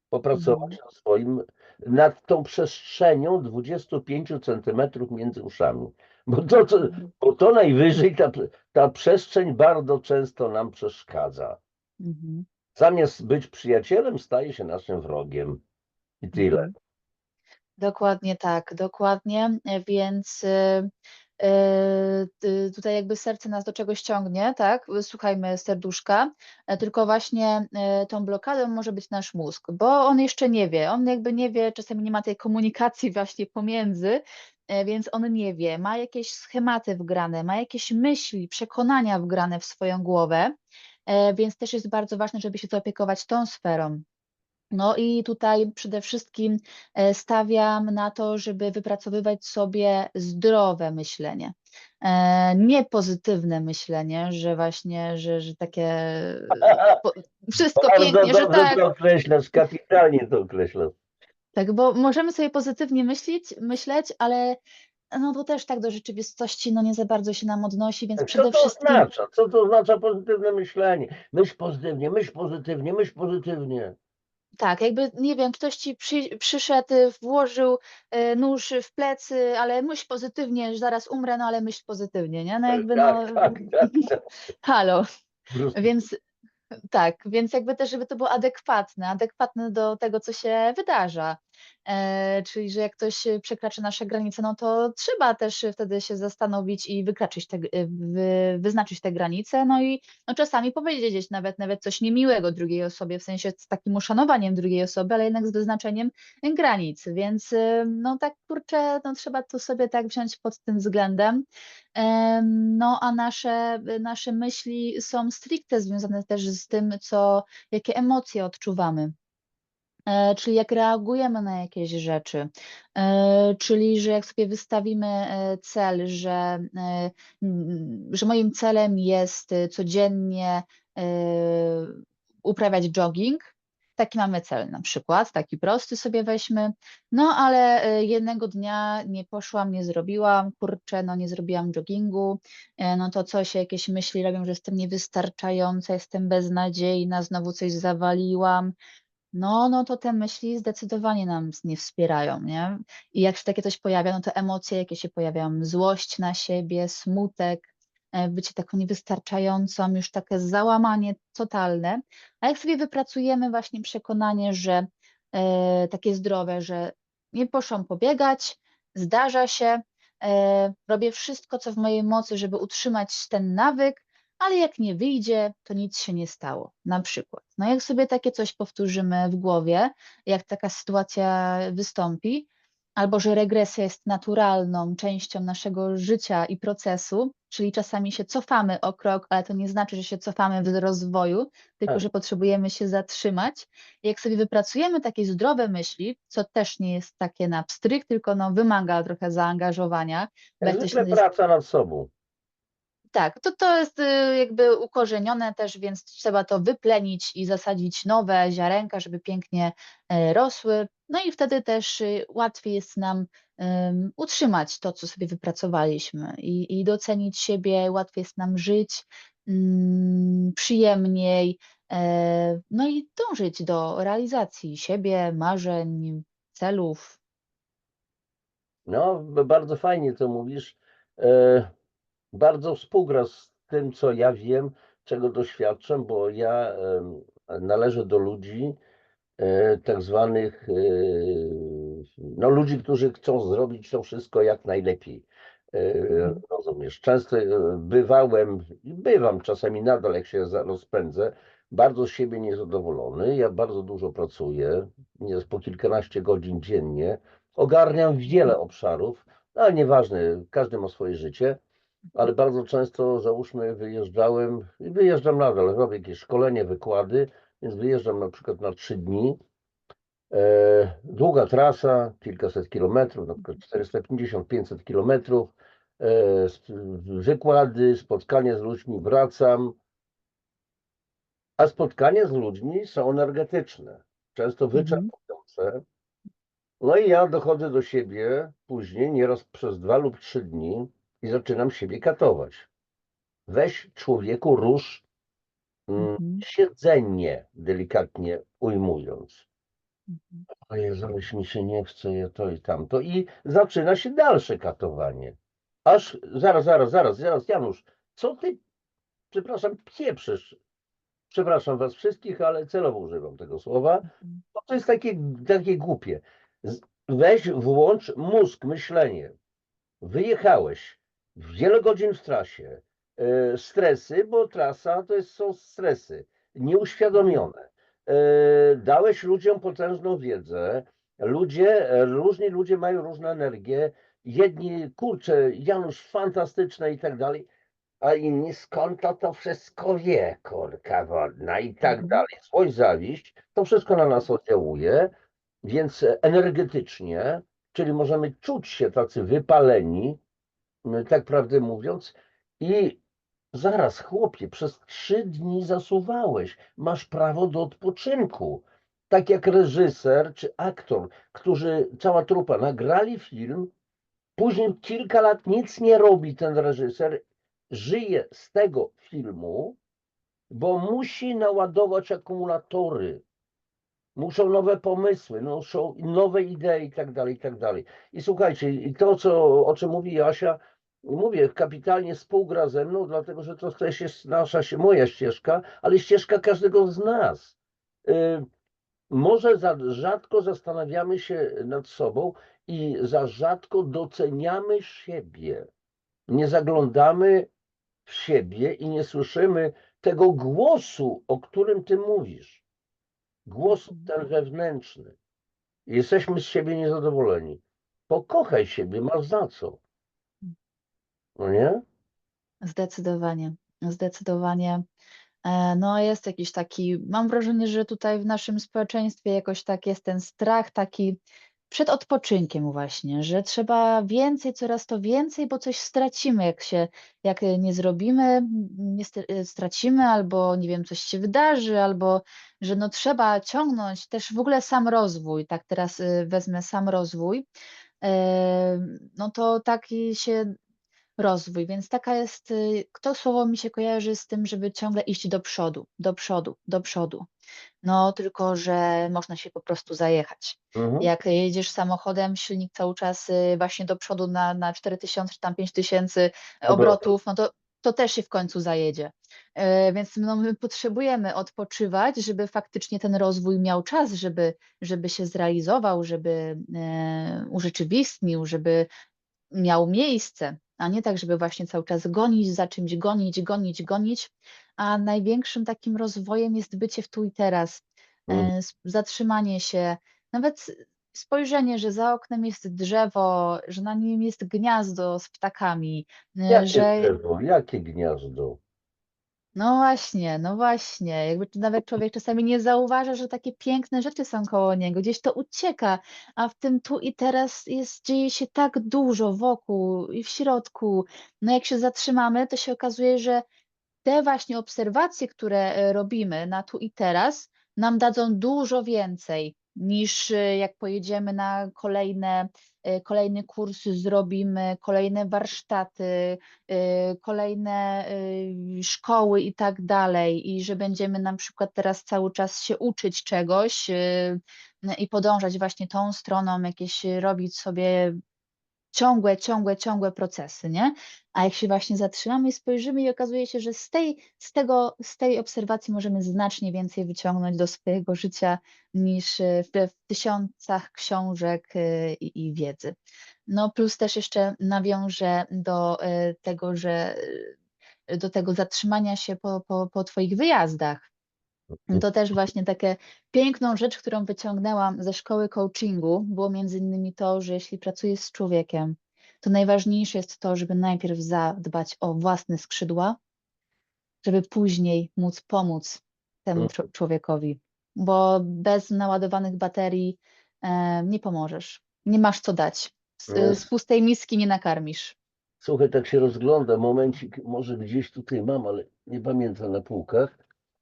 popracować Mhm. nad tą przestrzenią 25 centymetrów między uszami, Mhm. bo to najwyżej ta przestrzeń bardzo często nam przeszkadza. Mhm. Zamiast być przyjacielem, staje się naszym wrogiem i tyle. Mhm. Dokładnie tak, dokładnie, więc, tutaj jakby serce nas do czegoś ciągnie, tak, słuchajmy serduszka, tylko właśnie, tą blokadą może być nasz mózg, bo on jeszcze nie wie, on jakby nie wie, czasami nie ma tej komunikacji właśnie pomiędzy, więc on nie wie, ma jakieś schematy wgrane, ma jakieś myśli, przekonania wgrane w swoją głowę, więc też jest bardzo ważne, żeby się zaopiekować tą sferą. No i tutaj przede wszystkim, stawiam na to, żeby wypracowywać sobie zdrowe myślenie. Nie pozytywne myślenie, że właśnie, że takie, po wszystko Bardzo pięknie, że dobrze tak, to określasz, kapitalnie to określasz. tak, bo możemy sobie pozytywnie myśleć, ale no to też tak do rzeczywistości, no nie za bardzo się nam odnosi, więc Co przede to wszystkim oznacza? Co to oznacza pozytywne myślenie? Myśl pozytywnie, myśl pozytywnie, myśl pozytywnie. Tak, jakby nie wiem, ktoś ci przyszedł, włożył nóż w plecy, ale myśl pozytywnie, że zaraz umrę, no ale myśl pozytywnie, nie? No jakby Tak, no tak, tak, tak. halo. Po prostu Więc tak, więc jakby też, żeby to było adekwatne do tego, co się wydarza. Czyli, że jak ktoś przekracza nasze granice, no to trzeba też wtedy się zastanowić i wykraczyć wyznaczyć te granice, no i no czasami powiedzieć nawet coś niemiłego drugiej osobie, w sensie z takim uszanowaniem drugiej osoby, ale jednak z wyznaczeniem granic. Więc no tak kurczę, no trzeba to sobie tak wziąć pod tym względem. No, a nasze myśli są stricte związane też z tym, jakie emocje odczuwamy, czyli jak reagujemy na jakieś rzeczy. Czyli że jak sobie wystawimy, cel, że moim celem jest, codziennie, yy, uprawiać jogging. Taki mamy cel na przykład, taki prosty sobie weźmy, no ale, jednego dnia nie poszłam, nie zrobiłam, kurczę, no nie zrobiłam joggingu, no to jakieś myśli robią, że jestem niewystarczająca, jestem beznadziejna, znowu coś zawaliłam. No to te myśli zdecydowanie nam nie wspierają, nie? I jak się takie coś pojawia, no to emocje, jakie się pojawiają, złość na siebie, smutek, bycie taką niewystarczającą, już takie załamanie totalne. A jak sobie wypracujemy właśnie przekonanie, że takie zdrowe, że nie poszłam pobiegać, zdarza się, robię wszystko, co w mojej mocy, żeby utrzymać ten nawyk, ale jak nie wyjdzie, to nic się nie stało, na przykład. No jak sobie takie coś powtórzymy w głowie, jak taka sytuacja wystąpi, albo że regresja jest naturalną częścią naszego życia i procesu, czyli czasami się cofamy o krok, ale to nie znaczy, że się cofamy w rozwoju, tylko tak. że potrzebujemy się zatrzymać. I jak sobie wypracujemy takie zdrowe myśli, co też nie jest takie na pstryk, tylko no wymaga trochę zaangażowania, bo Jak jak ktoś zwykle jest praca nad sobą. tak, to jest, jakby ukorzenione też, więc trzeba to wyplenić i zasadzić nowe ziarenka, żeby pięknie, rosły. No i wtedy też, łatwiej jest nam, utrzymać to, co sobie wypracowaliśmy i docenić siebie, łatwiej jest nam żyć, przyjemniej, no i dążyć do realizacji siebie, marzeń, celów. No, bardzo fajnie to mówisz. E, Bardzo współgra z tym, co ja wiem, czego doświadczam, bo ja należę do ludzi, tak zwanych, no ludzi, którzy chcą zrobić to wszystko jak najlepiej. Mhm, Rozumiesz? Często bywałem i bywam czasami nadal, jak się rozpędzę, bardzo z siebie niezadowolony. Ja bardzo dużo pracuję, jest po kilkanaście godzin dziennie. Ogarniam mhm, wiele obszarów, no, ale nieważne, każdy ma swoje życie, ale bardzo często, załóżmy, wyjeżdżałem i wyjeżdżam nadal, robię jakieś szkolenie, wykłady, więc wyjeżdżam na przykład na 3 dni. Długa trasa, kilkaset kilometrów, na przykład 450-500 kilometrów, wykłady, spotkania z ludźmi, wracam, a spotkania z ludźmi są energetyczne, często mhm, wyczerpujące. No i ja dochodzę do siebie później, nieraz przez 2 lub 3 dni i zaczynam siebie katować. Weź człowieku, rusz mhm, siedzenie, delikatnie ujmując. mhm, O Jezu, już mi się nie chce, ja to i tamto. I zaczyna się dalsze katowanie. Aż, zaraz, Janusz, co ty, przepraszam, pieprzysz? Przepraszam was wszystkich, ale celowo używam tego słowa, mhm, bo to jest takie głupie. Weź, włącz mózg, myślenie. Wyjechałeś, wiele godzin w trasie, stresy, bo trasa są stresy, mhm, nieuświadomione. Dałeś ludziom potężną wiedzę, różni ludzie mają różne energie, jedni, kurczę, Janusz, fantastyczne i tak dalej, a inni skąd to wszystko wie, kurka wodna i tak mhm, dalej. Złość, zawiść, to wszystko na nas oddziałuje, więc energetycznie, czyli możemy czuć się tacy wypaleni, tak prawdę mówiąc, i zaraz, chłopie, przez 3 dni zasuwałeś, masz prawo do odpoczynku. Tak jak reżyser czy aktor, którzy, cała trupa, nagrali film, później kilka lat nic nie robi ten reżyser, żyje z tego filmu, bo musi naładować akumulatory. muszą nowe pomysły, muszą nowe idee i tak dalej, i tak dalej. I słuchajcie, i to, o czym mówi Jasia, mówię, kapitalnie współgra ze mną, dlatego że to też jest moja ścieżka, ale ścieżka każdego z nas. Może za rzadko zastanawiamy się nad sobą i za rzadko doceniamy siebie. Nie zaglądamy w siebie i nie słyszymy tego głosu, o którym ty mówisz. Głos ten wewnętrzny. Jesteśmy z siebie niezadowoleni. Pokochaj siebie, masz za co. No nie? Zdecydowanie, zdecydowanie. No jest jakiś taki, mam wrażenie, że tutaj w naszym społeczeństwie jakoś tak jest ten strach taki przed odpoczynkiem właśnie, że trzeba więcej, coraz to więcej, bo coś stracimy, jak nie zrobimy, stracimy, albo nie wiem, coś się wydarzy, albo że no trzeba ciągnąć też w ogóle sam rozwój, tak teraz wezmę sam rozwój, no to taki się rozwój, więc taka jest, to słowo mi się kojarzy z tym, żeby ciągle iść do przodu, do przodu, do przodu. No tylko, że można się po prostu zajechać. Mhm. Jak jedziesz samochodem, silnik cały czas właśnie do przodu na 4000 czy tam 5000 Obrotów. obrotów, no to też się w końcu zajedzie. Więc no, my potrzebujemy odpoczywać, żeby faktycznie ten rozwój miał czas, żeby się zrealizował, żeby urzeczywistnił, żeby miał miejsce, a nie tak, żeby właśnie cały czas gonić za czymś, gonić, gonić, gonić. A największym takim rozwojem jest bycie w tu i teraz, Mhm. zatrzymanie się, nawet spojrzenie, że za oknem jest drzewo, że na nim jest gniazdo z ptakami, Jakie że drzewo, jakie gniazdo? no właśnie, jakby nawet człowiek czasami nie zauważa, że takie piękne rzeczy są koło niego, gdzieś to ucieka, a w tym tu i teraz dzieje się tak dużo wokół i w środku. No jak się zatrzymamy, to się okazuje, że te właśnie obserwacje, które robimy na tu i teraz, nam dadzą dużo więcej niż jak pojedziemy na kolejny kurs zrobimy, kolejne warsztaty, kolejne szkoły i tak dalej, i że będziemy na przykład teraz cały czas się uczyć czegoś i podążać właśnie tą stroną, jakieś robić sobie ciągłe procesy, nie? A jak się właśnie zatrzymamy i spojrzymy i okazuje się, że z tej obserwacji możemy znacznie więcej wyciągnąć do swojego życia niż w tysiącach książek i wiedzy. No plus też jeszcze nawiążę do tego, że do tego zatrzymania się po twoich wyjazdach. To też właśnie takie piękną rzecz, którą wyciągnęłam ze szkoły coachingu, było między innymi to, że jeśli pracujesz z człowiekiem, to najważniejsze jest to, żeby najpierw zadbać o własne skrzydła, żeby później móc pomóc temu człowiekowi, bo bez naładowanych baterii nie pomożesz. Nie masz co dać. Mhm. Z pustej miski nie nakarmisz. Słuchaj, tak się rozgląda, momencik, może gdzieś tutaj mam, ale nie pamiętam na półkach.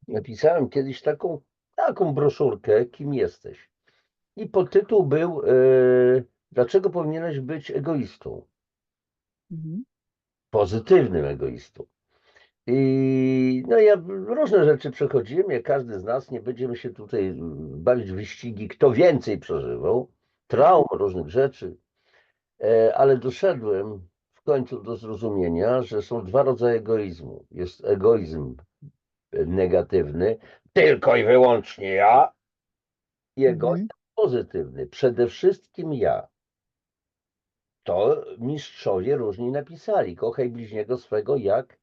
Napisałem kiedyś taką broszurkę, kim jesteś. I podtytuł był Dlaczego powinieneś być egoistą? Mhm. Pozytywnym egoistą. I no ja różne rzeczy przechodziłem, jak każdy z nas, nie będziemy się tutaj bawić w wyścigi, kto więcej przeżywał, traum, różnych rzeczy, ale doszedłem w końcu do zrozumienia, że są dwa rodzaje egoizmu. Jest egoizm negatywny, tylko i wyłącznie ja, i egoizm Mhm. pozytywny, przede wszystkim ja. To mistrzowie różni napisali. Kochaj bliźniego swego jak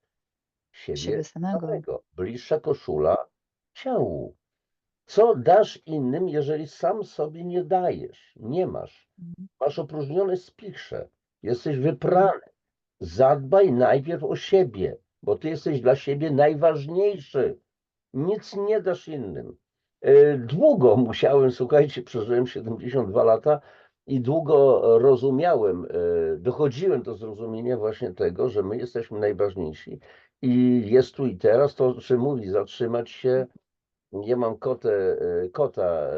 siebie Siebie samego. samego. Bliższa koszula ciału. Co dasz innym, jeżeli sam sobie nie dajesz? Nie masz. Mhm. Masz opróżnione spichrze. Jesteś Mhm. wyprany. Zadbaj najpierw o siebie, bo ty jesteś dla siebie najważniejszy. Nic nie dasz innym. Długo musiałem, słuchajcie, przeżyłem 72 lata i długo rozumiałem, dochodziłem do zrozumienia właśnie tego, że my jesteśmy najważniejsi i jest tu i teraz to, czy mówi, zatrzymać się. Ja mam kota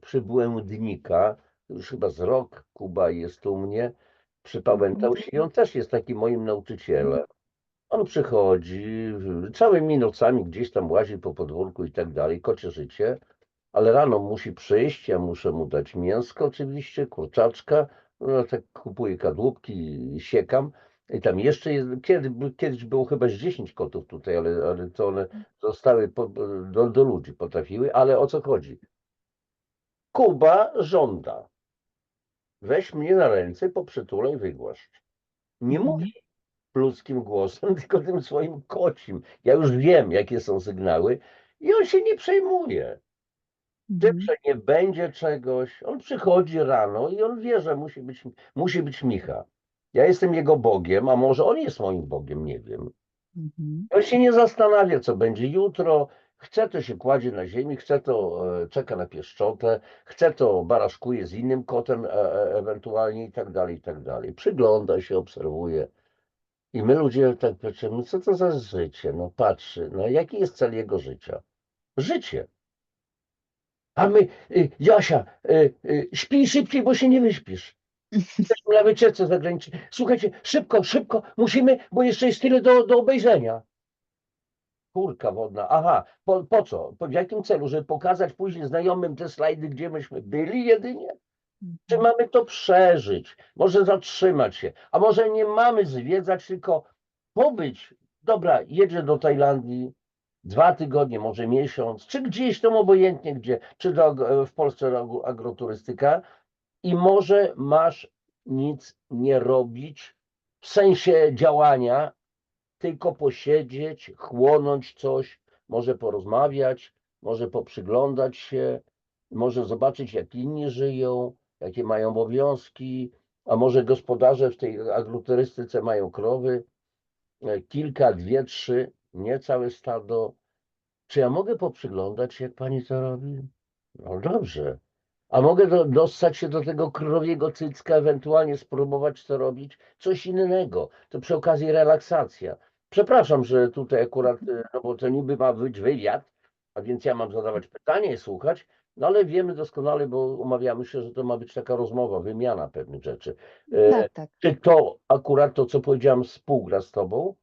przybłędnika, już chyba z rok Kuba jest u mnie, Mhm. przypamiętał się i on też jest takim moim nauczycielem. On przychodzi, całymi nocami gdzieś tam łazi po podwórku i tak dalej, kocie życie. ale rano musi przyjść, ja muszę mu dać mięsko oczywiście, kurczaczka, no tak kupuję kadłubki i siekam. I tam jeszcze jest, kiedyś było chyba z 10 kotów tutaj, ale to one zostały do ludzi potrafiły, ale o co chodzi? Kuba żąda, weź mnie na ręce, poprzytulaj, wygłaszcz. Nie Mhm. mówi ludzkim głosem, tylko tym swoim kocim. Ja już wiem, jakie są sygnały i on się nie przejmuje. Tym, Mhm. że nie będzie czegoś, on przychodzi rano i on wie, że musi być Micha. Ja jestem jego Bogiem, a może on jest moim Bogiem, nie wiem. Mhm. On się nie zastanawia, co będzie jutro. Chce, to się kładzie na ziemi, chce, to czeka na pieszczotę, chce, to baraszkuje z innym kotem ewentualnie i tak dalej, i tak dalej. Przygląda się, obserwuje. I my ludzie tak patrzymy, no co to za życie? No patrzy, no jaki jest cel jego życia? Życie. A my, Jasia, śpij szybciej, bo się nie wyśpisz. Jesteśmy na wycieczce zagranicznej. Słuchajcie, szybko, szybko, musimy, bo jeszcze jest tyle do obejrzenia. Kurka wodna. Aha, po co? W jakim celu? Żeby pokazać później znajomym te slajdy, gdzie myśmy byli jedynie? Czy Mhm. mamy to przeżyć? Może zatrzymać się? A może nie mamy zwiedzać, tylko pobyć? Dobra, jedzie do Tajlandii 2 tygodnie, może miesiąc, czy gdzieś tam obojętnie gdzie, czy w Polsce agroturystyka i może masz nic nie robić w sensie działania, tylko posiedzieć, chłonąć coś, może porozmawiać, może poprzyglądać się, może zobaczyć, jak inni żyją, jakie mają obowiązki, a może gospodarze w tej agroturystyce mają krowy, kilka, dwie, trzy, nie całe stado. Czy ja mogę poprzyglądać się, jak pani to robi? No dobrze. A mogę dostać się do tego krowiego cycka, ewentualnie spróbować to robić coś innego. To przy okazji relaksacja. Przepraszam, że tutaj akurat, no bo to niby ma być wywiad, a więc ja mam zadawać pytania i słuchać, no ale wiemy doskonale, bo umawiamy się, że to ma być taka rozmowa, wymiana pewnych rzeczy. Tak, tak. Czy to akurat to, co powiedziałam, współgra z tobą?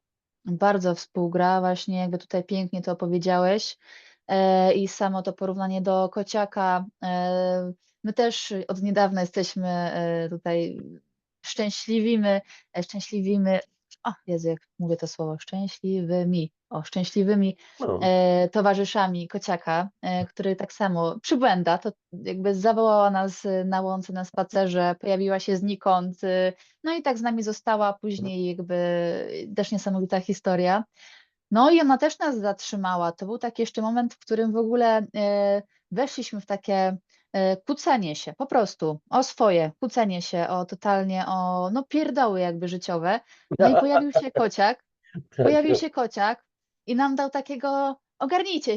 Bardzo współgra, właśnie jakby tutaj pięknie to opowiedziałeś. I samo to porównanie do kociaka. My też od niedawna jesteśmy tutaj szczęśliwymi, o Jezu, jak mówię to słowo, szczęśliwymi No, towarzyszami kociaka, który tak samo przybłęda, to jakby zawołała nas na łące na spacerze, pojawiła się znikąd, no i tak z nami została, później jakby też niesamowita historia. No i ona też nas zatrzymała. To był taki jeszcze moment, w którym w ogóle weszliśmy w takie kłócenie się, po prostu o swoje, kłócenie się o totalnie, o no pierdoły jakby życiowe. No i tak. pojawił się kociak i nam dał takiego ogarnijcie,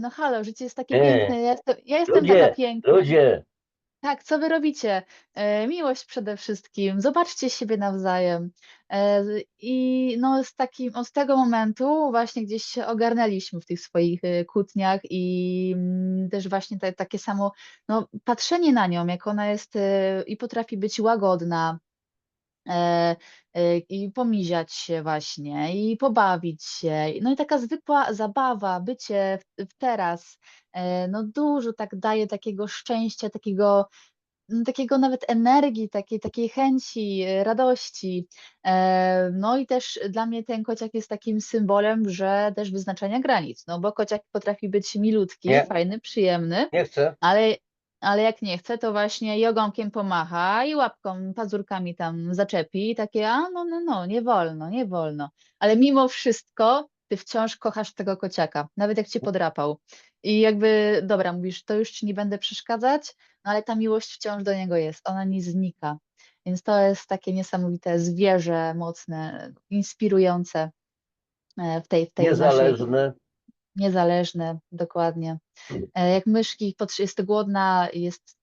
no halo, życie jest takie Nie, piękne, ja jestem taka piękna. ludzie, Tak, co wy robicie? Miłość przede wszystkim, zobaczcie siebie nawzajem. I no od tego momentu właśnie gdzieś się ogarnęliśmy w tych swoich kłótniach i też właśnie takie samo no, patrzenie na nią, jak ona jest i potrafi być łagodna, e, i pomiziać się właśnie, i pobawić się. No i taka zwykła zabawa, bycie w teraz, no dużo tak daje takiego szczęścia, takiego nawet energii, takiej chęci, radości. No i też dla mnie ten kociak jest takim symbolem, że też wyznaczania granic, no bo kociak potrafi być milutki, nie, fajny, przyjemny, nie chcę. ale ale jak nie chce, to właśnie i ogonkiem pomacha, i łapką, pazurkami tam zaczepi i takie: „A, no, nie wolno, nie wolno”. Ale mimo wszystko ty wciąż kochasz tego kociaka, nawet jak cię podrapał. I jakby dobra, mówisz: „To już ci nie będę przeszkadzać”, no ale ta miłość wciąż do niego jest, ona nie znika. Więc to jest takie niesamowite zwierzę mocne, inspirujące, w tej naszej Niezależne. niezależne, dokładnie. Jak myszki jest głodna,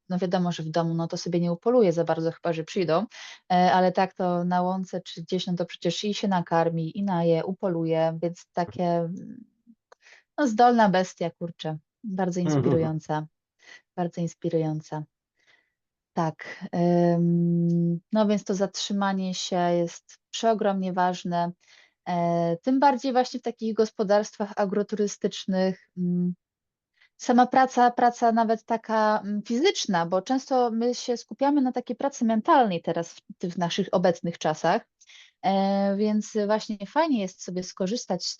no wiadomo, że w domu no to sobie nie upoluje za bardzo, chyba że przyjdą, ale tak to na łące czy gdzieś, no to przecież i się nakarmi, i naje, upoluje, więc takie no zdolna bestia, kurczę, bardzo inspirująca. Tak, no więc to zatrzymanie się jest przeogromnie ważne, tym bardziej właśnie w takich gospodarstwach agroturystycznych, sama praca nawet taka fizyczna, bo często my się skupiamy na takiej pracy mentalnej teraz w tych naszych obecnych czasach. Więc właśnie fajnie jest sobie skorzystać z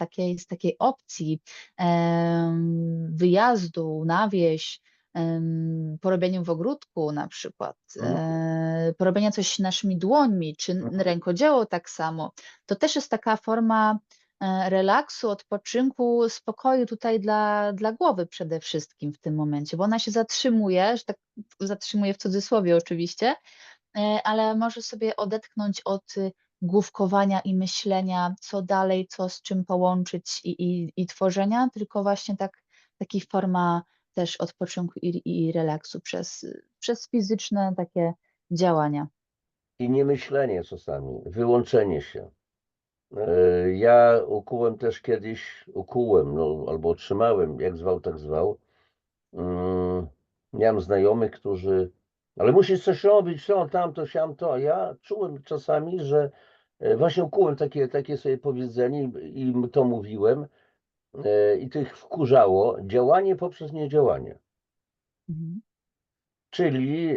takiej opcji wyjazdu na wieś, porobieniu w ogródku na przykład, Mhm. porobienia coś naszymi dłońmi, czy Mhm. rękodzieło tak samo. To też jest taka forma relaksu, odpoczynku, spokoju tutaj dla głowy przede wszystkim w tym momencie, bo ona się zatrzymuje, że tak zatrzymuje w cudzysłowie oczywiście, ale może sobie odetchnąć od główkowania i myślenia, co dalej, co z czym połączyć i tworzenia, tylko właśnie taki forma też odpoczynku i relaksu przez fizyczne takie działania. I nie myślenie czasami, wyłączenie się. Ja ukułem też kiedyś, no, albo otrzymałem, jak zwał, tak zwał. Miałem znajomych, którzy, ale musisz coś robić, to, tamto, siamto, a ja czułem czasami, że właśnie ukułem takie sobie powiedzenie i im to mówiłem i to ich wkurzało, działanie poprzez niedziałanie. Mhm. Czyli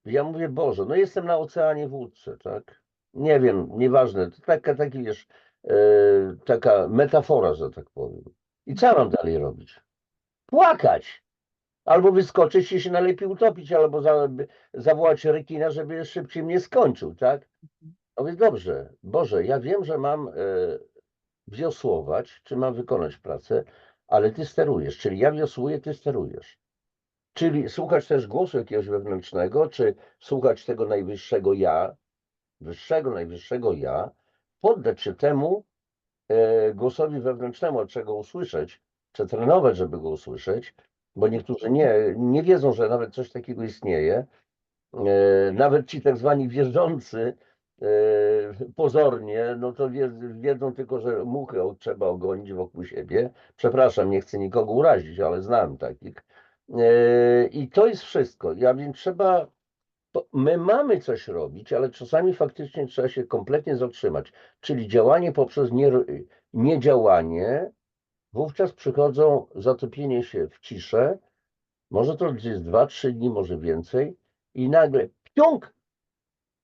ja mówię, Boże, no jestem na oceanie w łódce, tak? Nie wiem, nieważne, to taki wiesz, taka metafora, że tak powiem. I co ja mam dalej robić? Płakać! Albo wyskoczyć i się najlepiej utopić, albo zawołać rekina, żeby szybciej mnie skończył, tak? No więc dobrze, Boże, ja wiem, że mam wiosłować, czy mam wykonać pracę, ale Ty sterujesz, czyli ja wiosłuję, Ty sterujesz. Czyli słuchać też głosu jakiegoś wewnętrznego, czy słuchać tego najwyższego ja, najwyższego ja, poddać się temu głosowi wewnętrznemu, od czego usłyszeć, przetrenować, żeby go usłyszeć, bo niektórzy nie wiedzą, że nawet coś takiego istnieje. Nawet ci tak zwani wierzący pozornie, no to wiedzą tylko, że muchy trzeba ogonić wokół siebie. Przepraszam, nie chcę nikogo urazić, ale znam takich. I to jest wszystko. Ja więc trzeba, my mamy coś robić, ale czasami faktycznie trzeba się kompletnie zatrzymać. Czyli działanie poprzez niedziałanie, wówczas przychodzą zatopienie się w ciszę, może to jest 2-3 dni, może więcej, i nagle piąk,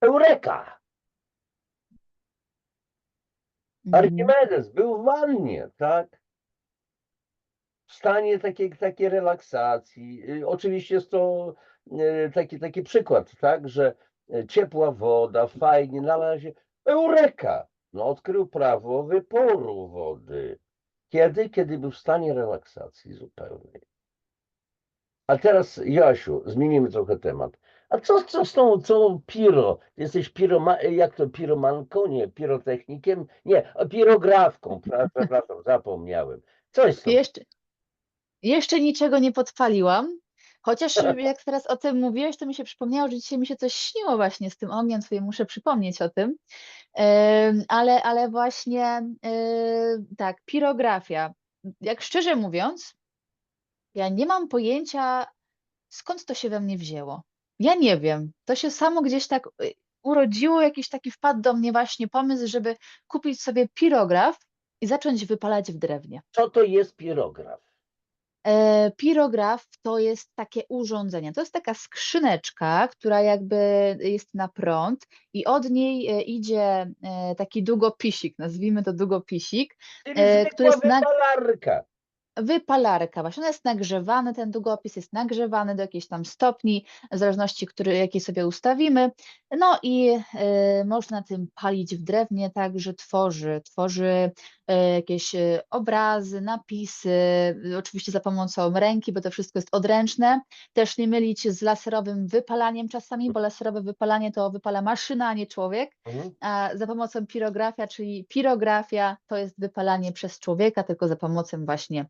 eureka! Mhm. Archimedes był w wannie, tak? W stanie takiej relaksacji. Oczywiście jest to taki przykład, tak, że ciepła woda, fajnie, na razie eureka! No, odkrył prawo wyporu wody. Kiedy? Kiedy był w stanie relaksacji zupełnej. A teraz, Joasiu, zmienimy trochę temat. A co z tą piro? Jesteś jak to, piromanką? Nie, pirotechnikiem? Nie, pirografką, przepraszam, zapomniałem. Coś z tą. Jeszcze niczego nie podpaliłam, chociaż jak teraz o tym mówiłeś, to mi się przypomniało, że dzisiaj mi się coś śniło właśnie z tym ogniem, sobie muszę przypomnieć o tym. Ale właśnie tak, pirografia. Jak szczerze mówiąc, ja nie mam pojęcia, skąd to się we mnie wzięło. Ja nie wiem. To się samo gdzieś tak urodziło, jakiś taki wpadł do mnie właśnie pomysł, żeby kupić sobie pirograf i zacząć wypalać w drewnie. Co to jest pirograf? Pirograf to jest takie urządzenie. To jest taka skrzyneczka, która jakby jest na prąd i od niej idzie taki długopisik, nazwijmy to długopisik, Czyli który zwykła jest wypalarka. wypalarka. Właśnie ona jest nagrzewany, ten długopis jest nagrzewany do jakiejś tam stopni, w zależności, jakiej sobie ustawimy. No i można tym palić w drewnie, tak, że tworzy jakieś obrazy, napisy, oczywiście za pomocą ręki, bo to wszystko jest odręczne. Też nie mylić z laserowym wypalaniem czasami, bo laserowe wypalanie to wypala maszyna, a nie człowiek. Mhm. A za pomocą pirografia, czyli pirografia, to jest wypalanie przez człowieka, tylko za pomocą właśnie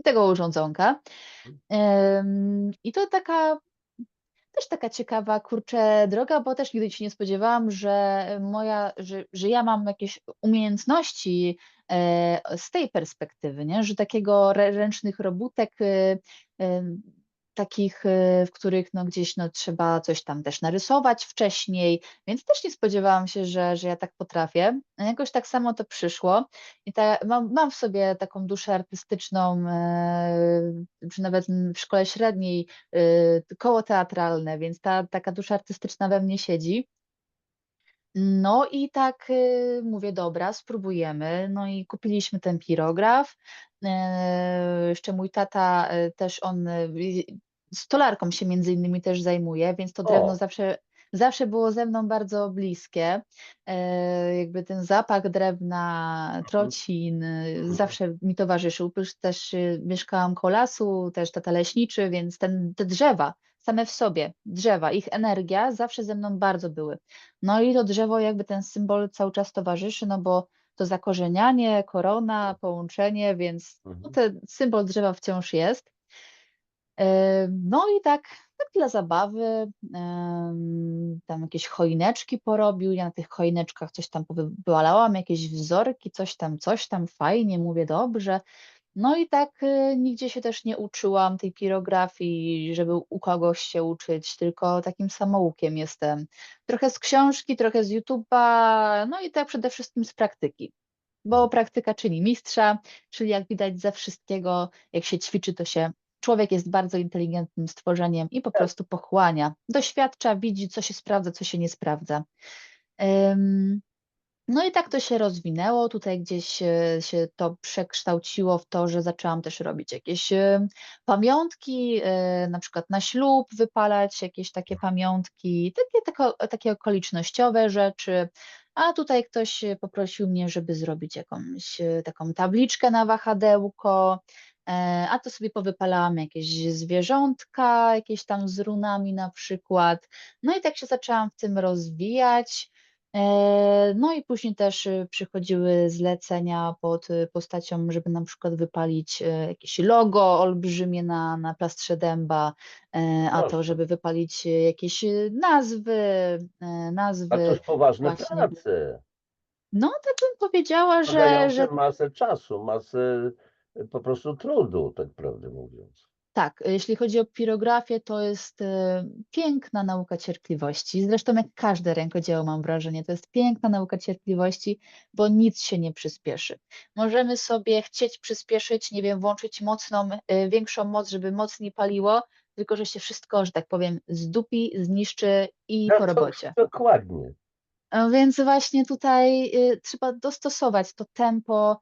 tego urządzonka. I to też taka ciekawa, kurczę, droga, bo też nigdy się nie spodziewałam, że ja mam jakieś umiejętności z tej perspektywy, nie? Że takiego ręcznych robótek takich, w których no gdzieś no trzeba coś tam też narysować wcześniej, więc też nie spodziewałam się, że ja tak potrafię. Jakoś tak samo to przyszło i mam w sobie taką duszę artystyczną, czy nawet w szkole średniej, koło teatralne, więc taka dusza artystyczna we mnie siedzi. No i tak, mówię: „Dobra, spróbujemy”. No i kupiliśmy ten pirograf. Jeszcze mój tata, też on, stolarką się między innymi też zajmuje, więc to drewno O, zawsze było ze mną bardzo bliskie. Jakby ten zapach drewna, mhm, trocin, mhm. zawsze mi towarzyszył. Plus też, mieszkałam koło lasu, też tata leśniczy, więc te drzewa, same w sobie, drzewa, ich energia zawsze ze mną bardzo były. No i to drzewo jakby ten symbol cały czas towarzyszy, no bo to zakorzenianie, korona, połączenie, więc no Mhm. ten symbol drzewa wciąż jest. No i tak dla zabawy, tam jakieś choineczki porobił, ja na tych choineczkach coś tam powywalałam, jakieś wzorki, coś tam, fajnie, mówię: „Dobrze”. No i tak, nigdzie się też nie uczyłam tej pirografii, żeby u kogoś się uczyć, tylko takim samoukiem jestem. Trochę z książki, trochę z YouTube'a, no i tak przede wszystkim z praktyki. Bo praktyka czyni mistrza, czyli jak widać ze wszystkiego, jak się ćwiczy, to się człowiek jest bardzo inteligentnym stworzeniem i po Tak, prostu pochłania. Doświadcza, widzi, co się sprawdza, co się nie sprawdza. Ym, no i tak to się rozwinęło. Tutaj gdzieś, się to przekształciło w to, że zaczęłam też robić jakieś, pamiątki, na przykład na ślub wypalać jakieś takie pamiątki, takie okolicznościowe rzeczy. A tutaj ktoś, poprosił mnie, żeby zrobić jakąś, taką tabliczkę na wahadełko, a to sobie powypalałam jakieś zwierzątka, jakieś tam z runami na przykład. No i tak się zaczęłam w tym rozwijać. No i później też, przychodziły zlecenia pod, postacią, żeby na przykład wypalić, jakieś logo olbrzymie na plastrze dęba, a to proszę. żeby wypalić, jakieś, nazwy, A toż poważne właśnie. prace, No, tak bym powiedziała, że wymagające masę czasu, masę po prostu trudu, tak prawdę mówiąc. tak, jeśli chodzi o pirografię, to jest, piękna nauka cierpliwości. Zresztą jak każde rękodzieło mam wrażenie, to jest piękna nauka cierpliwości, bo nic się nie przyspieszy. Możemy sobie chcieć przyspieszyć, nie wiem, włączyć mocną, większą moc, żeby mocniej paliło, tylko że się wszystko, że tak powiem, zdupi, zniszczy i No po to robocie. dokładnie. Więc właśnie tutaj, trzeba dostosować to tempo,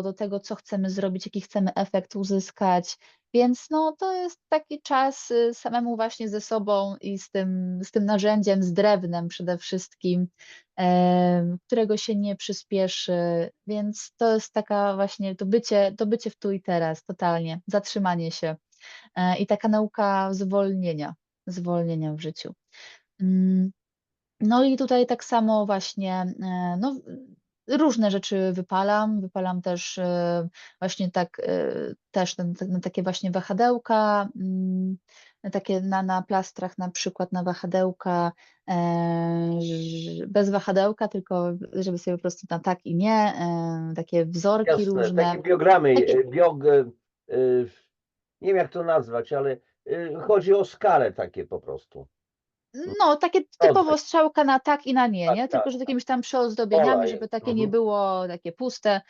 do tego, co chcemy zrobić, jaki chcemy efekt uzyskać. Więc no, to jest taki czas, samemu właśnie ze sobą i z tym narzędziem, z drewnem przede wszystkim, którego się nie przyspieszy. Więc to jest taka właśnie to bycie w tu i teraz, totalnie, zatrzymanie się, i taka nauka zwolnienia w życiu. Mm. No i tutaj tak samo właśnie, no, różne rzeczy wypalam też, właśnie tak, też takie właśnie wahadełka, takie na plastrach na przykład na wahadełka, bez wahadełka, tylko żeby sobie po prostu na tak i nie, takie wzorki Jasne, różne. takie biogramy, Takie nie wiem jak to nazwać, ale chodzi o skalę takie po prostu. No, takie Rodzaj, typowo strzałka na tak i na nie, tak, nie? tak, Tylko że z jakimiś tam pola przyozdobieniami, żeby jest. takie nie Mhm. było takie puste.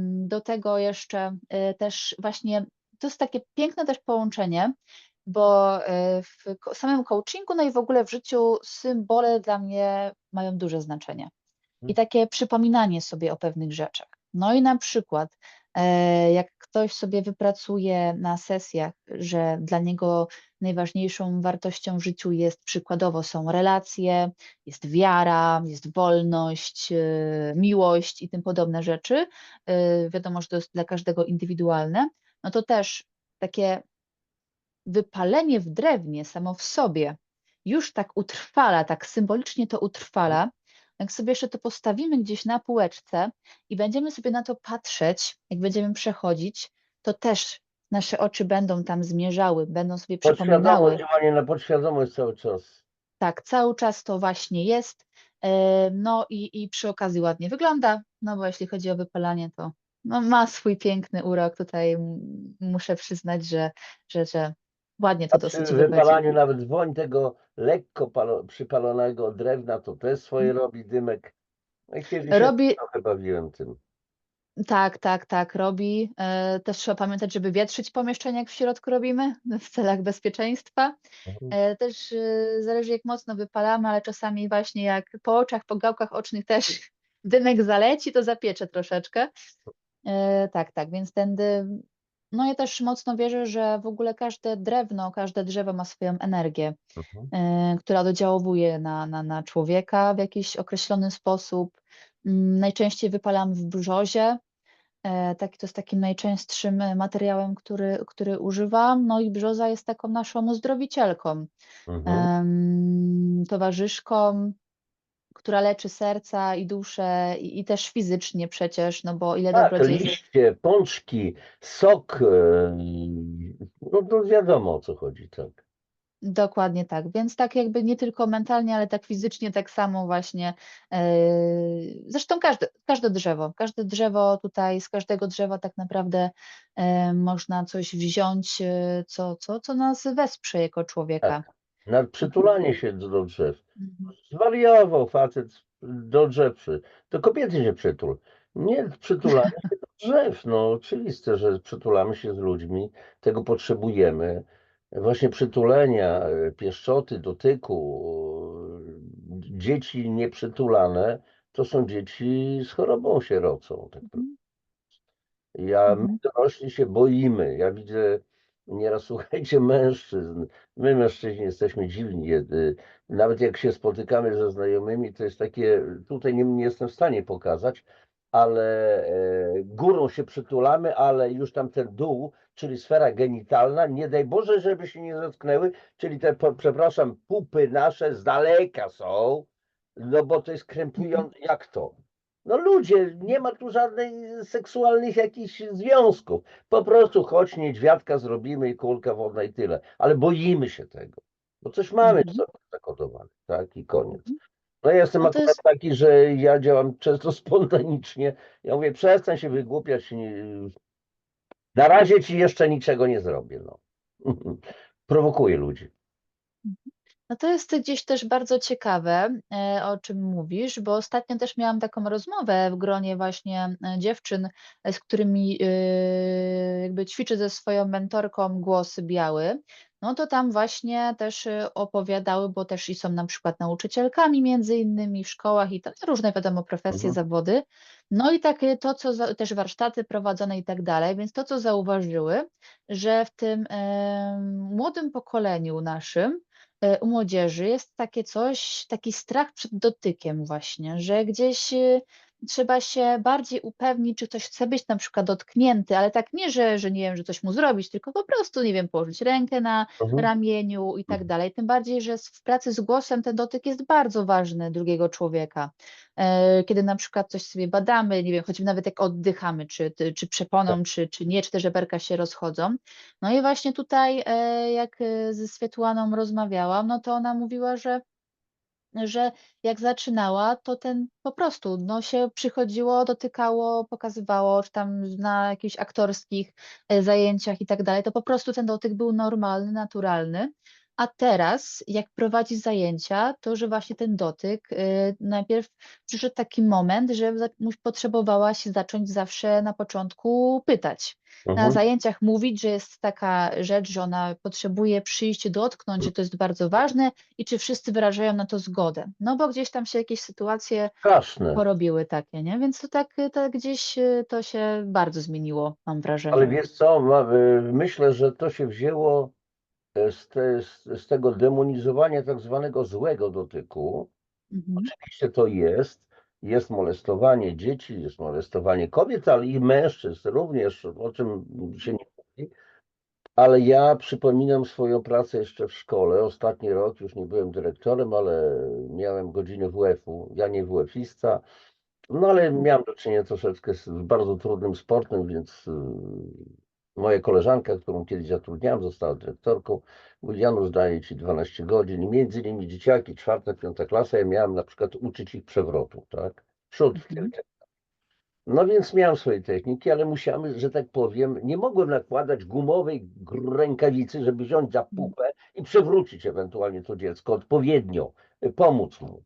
Do tego jeszcze, też właśnie to jest takie piękne też połączenie, bo, w samym coachingu, no i w ogóle w życiu symbole dla mnie mają duże znaczenie. I takie przypominanie sobie o pewnych rzeczach. No i na przykład, jak ktoś sobie wypracuje na sesjach, że dla niego najważniejszą wartością w życiu jest przykładowo są relacje, jest wiara, jest wolność, miłość i tym podobne rzeczy, wiadomo, że to jest dla każdego indywidualne, no to też takie wypalenie w drewnie samo w sobie już tak utrwala, tak symbolicznie to utrwala. Jak sobie jeszcze to postawimy gdzieś na półeczce i będziemy sobie na to patrzeć, jak będziemy przechodzić, to też nasze oczy będą tam zmierzały, będą sobie Podświadomość, przypominały, działanie na podświadomość cały czas. tak, cały czas to właśnie jest. No i przy okazji ładnie wygląda, no bo jeśli chodzi o wypalanie, to no, ma swój piękny urok. Tutaj muszę przyznać, że ładnie A to przy dosyć wychodzi. wypalaniu nawet woń tego lekko przypalonego drewna to też swoje robi dymek. No i kiedyś się Robi, trochę bawiłem tym. tak, tak, tak, robi. Też trzeba pamiętać, żeby wietrzyć pomieszczenie, jak w środku robimy, w celach bezpieczeństwa. Mhm. Też zależy, jak mocno wypalamy, ale czasami właśnie jak po oczach, po gałkach ocznych też dymek zaleci, to zapiecze troszeczkę. Tak, tak, więc tędy. No ja też mocno wierzę, że w ogóle każde drewno, każde drzewo ma swoją energię, Mhm. która oddziałuje na człowieka w jakiś określony sposób. Najczęściej wypalam w brzozie. To jest takim najczęstszym materiałem, który używam. No i brzoza jest taką naszą uzdrowicielką, Mhm. towarzyszką, która leczy serca i duszę i też fizycznie przecież, no bo ile Tak, dobrodziejstw. liście, pączki, sok, no to wiadomo o co chodzi, tak. Dokładnie tak. Więc tak jakby nie tylko mentalnie, ale tak fizycznie tak samo właśnie. Zresztą każde drzewo tutaj, z każdego drzewa tak naprawdę można coś wziąć, co nas wesprze jako człowieka. Tak. Na Mhm. przytulanie się do drzew. Mhm. Zwariował facet do drzew. To kobiety się przytul. Nie przytulanie się do drzew. No oczywiste, że przytulamy się z ludźmi. Tego potrzebujemy. Właśnie przytulenia, pieszczoty, dotyku. Dzieci nieprzytulane to są dzieci z chorobą sierocą. Tak. Mhm. My Mhm. dorośli się boimy. Ja widzę nieraz, słuchajcie, mężczyzn. My mężczyźni jesteśmy dziwni. Nawet jak się spotykamy ze znajomymi, to jest takie, tutaj nie jestem w stanie pokazać, ale górą się przytulamy, ale już tam ten dół, czyli sfera genitalna, nie daj Boże, żeby się nie dotknęły, czyli te, przepraszam, pupy nasze z daleka są, no bo to jest Mhm. krępujące, jak to? No ludzie, nie ma tu żadnych seksualnych jakichś związków. Po prostu chodź, niedźwiadka zrobimy i kulka wodna i tyle. Ale boimy się tego, bo coś mamy w Mhm. sobie zakodowane, tak? I koniec. Mhm. No ja jestem No to akurat jest. taki, że ja działam często spontanicznie. Ja mówię, przestań się wygłupiać. Na razie ci jeszcze niczego nie zrobię. No. Prowokuję ludzi. No to jest gdzieś też bardzo ciekawe, o czym mówisz, bo ostatnio też miałam taką rozmowę w gronie właśnie dziewczyn, z którymi jakby ćwiczę ze swoją mentorką Głos Biały. No to tam właśnie też opowiadały, bo też i są na przykład nauczycielkami między innymi w szkołach i tak różne wiadomo profesje, Mhm. zawody. No i takie to, też warsztaty prowadzone i tak dalej, więc to, co zauważyły, że w tym młodym pokoleniu naszym, u młodzieży jest takie coś, taki strach przed dotykiem właśnie, że gdzieś, trzeba się bardziej upewnić, czy ktoś chce być na przykład dotknięty, ale tak nie, że nie wiem, że coś mu zrobić, tylko po prostu, nie wiem, położyć rękę na Mhm. ramieniu i tak Mhm. dalej. Tym bardziej, że w pracy z głosem ten dotyk jest bardzo ważny drugiego człowieka. Kiedy na przykład coś sobie badamy, nie wiem, choćby nawet jak oddychamy, czy Tak. przeponą, czy nie, czy te żeberka się rozchodzą, no i właśnie tutaj, jak ze Swietłaną rozmawiałam, no to ona mówiła, że jak zaczynała, to ten po prostu, no się przychodziło, dotykało, pokazywało, czy tam na jakichś aktorskich, zajęciach i tak dalej, to po prostu ten dotyk był normalny, naturalny. A teraz, jak prowadzi zajęcia, to że właśnie ten dotyk, najpierw przyszedł taki moment, że potrzebowała się zacząć zawsze na początku pytać. Na Mhm. zajęciach mówić, że jest taka rzecz, że ona potrzebuje przyjść, dotknąć, że to jest bardzo ważne i czy wszyscy wyrażają na to zgodę. No bo gdzieś tam się jakieś sytuacje Straszne. porobiły takie, nie? Więc to tak gdzieś, to się bardzo zmieniło, mam Ale wrażenie. wiesz co, myślę, że to się wzięło z tego demonizowania tak zwanego złego dotyku. Mhm, Oczywiście to jest molestowanie dzieci, jest molestowanie kobiet, ale i mężczyzn również, o czym się nie mówi. Ale ja przypominam swoją pracę jeszcze w szkole. Ostatni rok już nie byłem dyrektorem, ale miałem godziny WF-u. Ja nie WF-ista, no ale miałem do czynienia troszeczkę z bardzo trudnym sportem, więc moja koleżanka, którą kiedyś zatrudniałem, została dyrektorką. Mówi, Janusz, daje ci 12 godzin. I między innymi dzieciaki, 4., 5. klasa, ja miałem na przykład uczyć ich przewrotu, tak? Przód w mhm, tył. No więc miałem swoje techniki, ale musiałem, że tak powiem, nie mogłem nakładać gumowej rękawicy, żeby wziąć za pupę i przewrócić ewentualnie to dziecko odpowiednio, pomóc mu.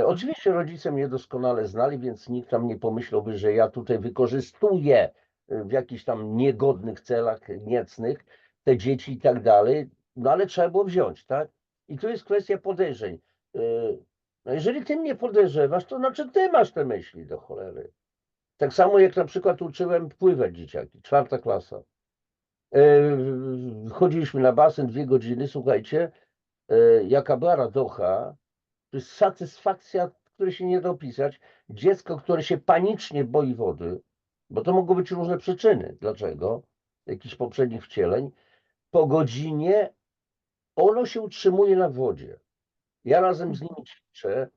Oczywiście rodzice mnie doskonale znali, więc nikt tam nie pomyślałby, że ja tutaj wykorzystuję w jakichś tam niegodnych celach, niecnych te dzieci i tak dalej, no ale trzeba było wziąć, tak? I tu jest kwestia podejrzeń. E, No jeżeli ty mnie podejrzewasz, to znaczy ty masz te myśli do cholery. Tak samo jak na przykład uczyłem pływać dzieciaki, 4. klasa. Chodziliśmy na basen 2 godziny, słuchajcie, jaka była radocha, to jest satysfakcja, której się nie da opisać. Dziecko, które się panicznie boi wody, bo to mogą być różne przyczyny. Dlaczego? Jakichś poprzednich wcieleń. Po godzinie ono się utrzymuje na wodzie. Ja razem z nimi ćwiczę,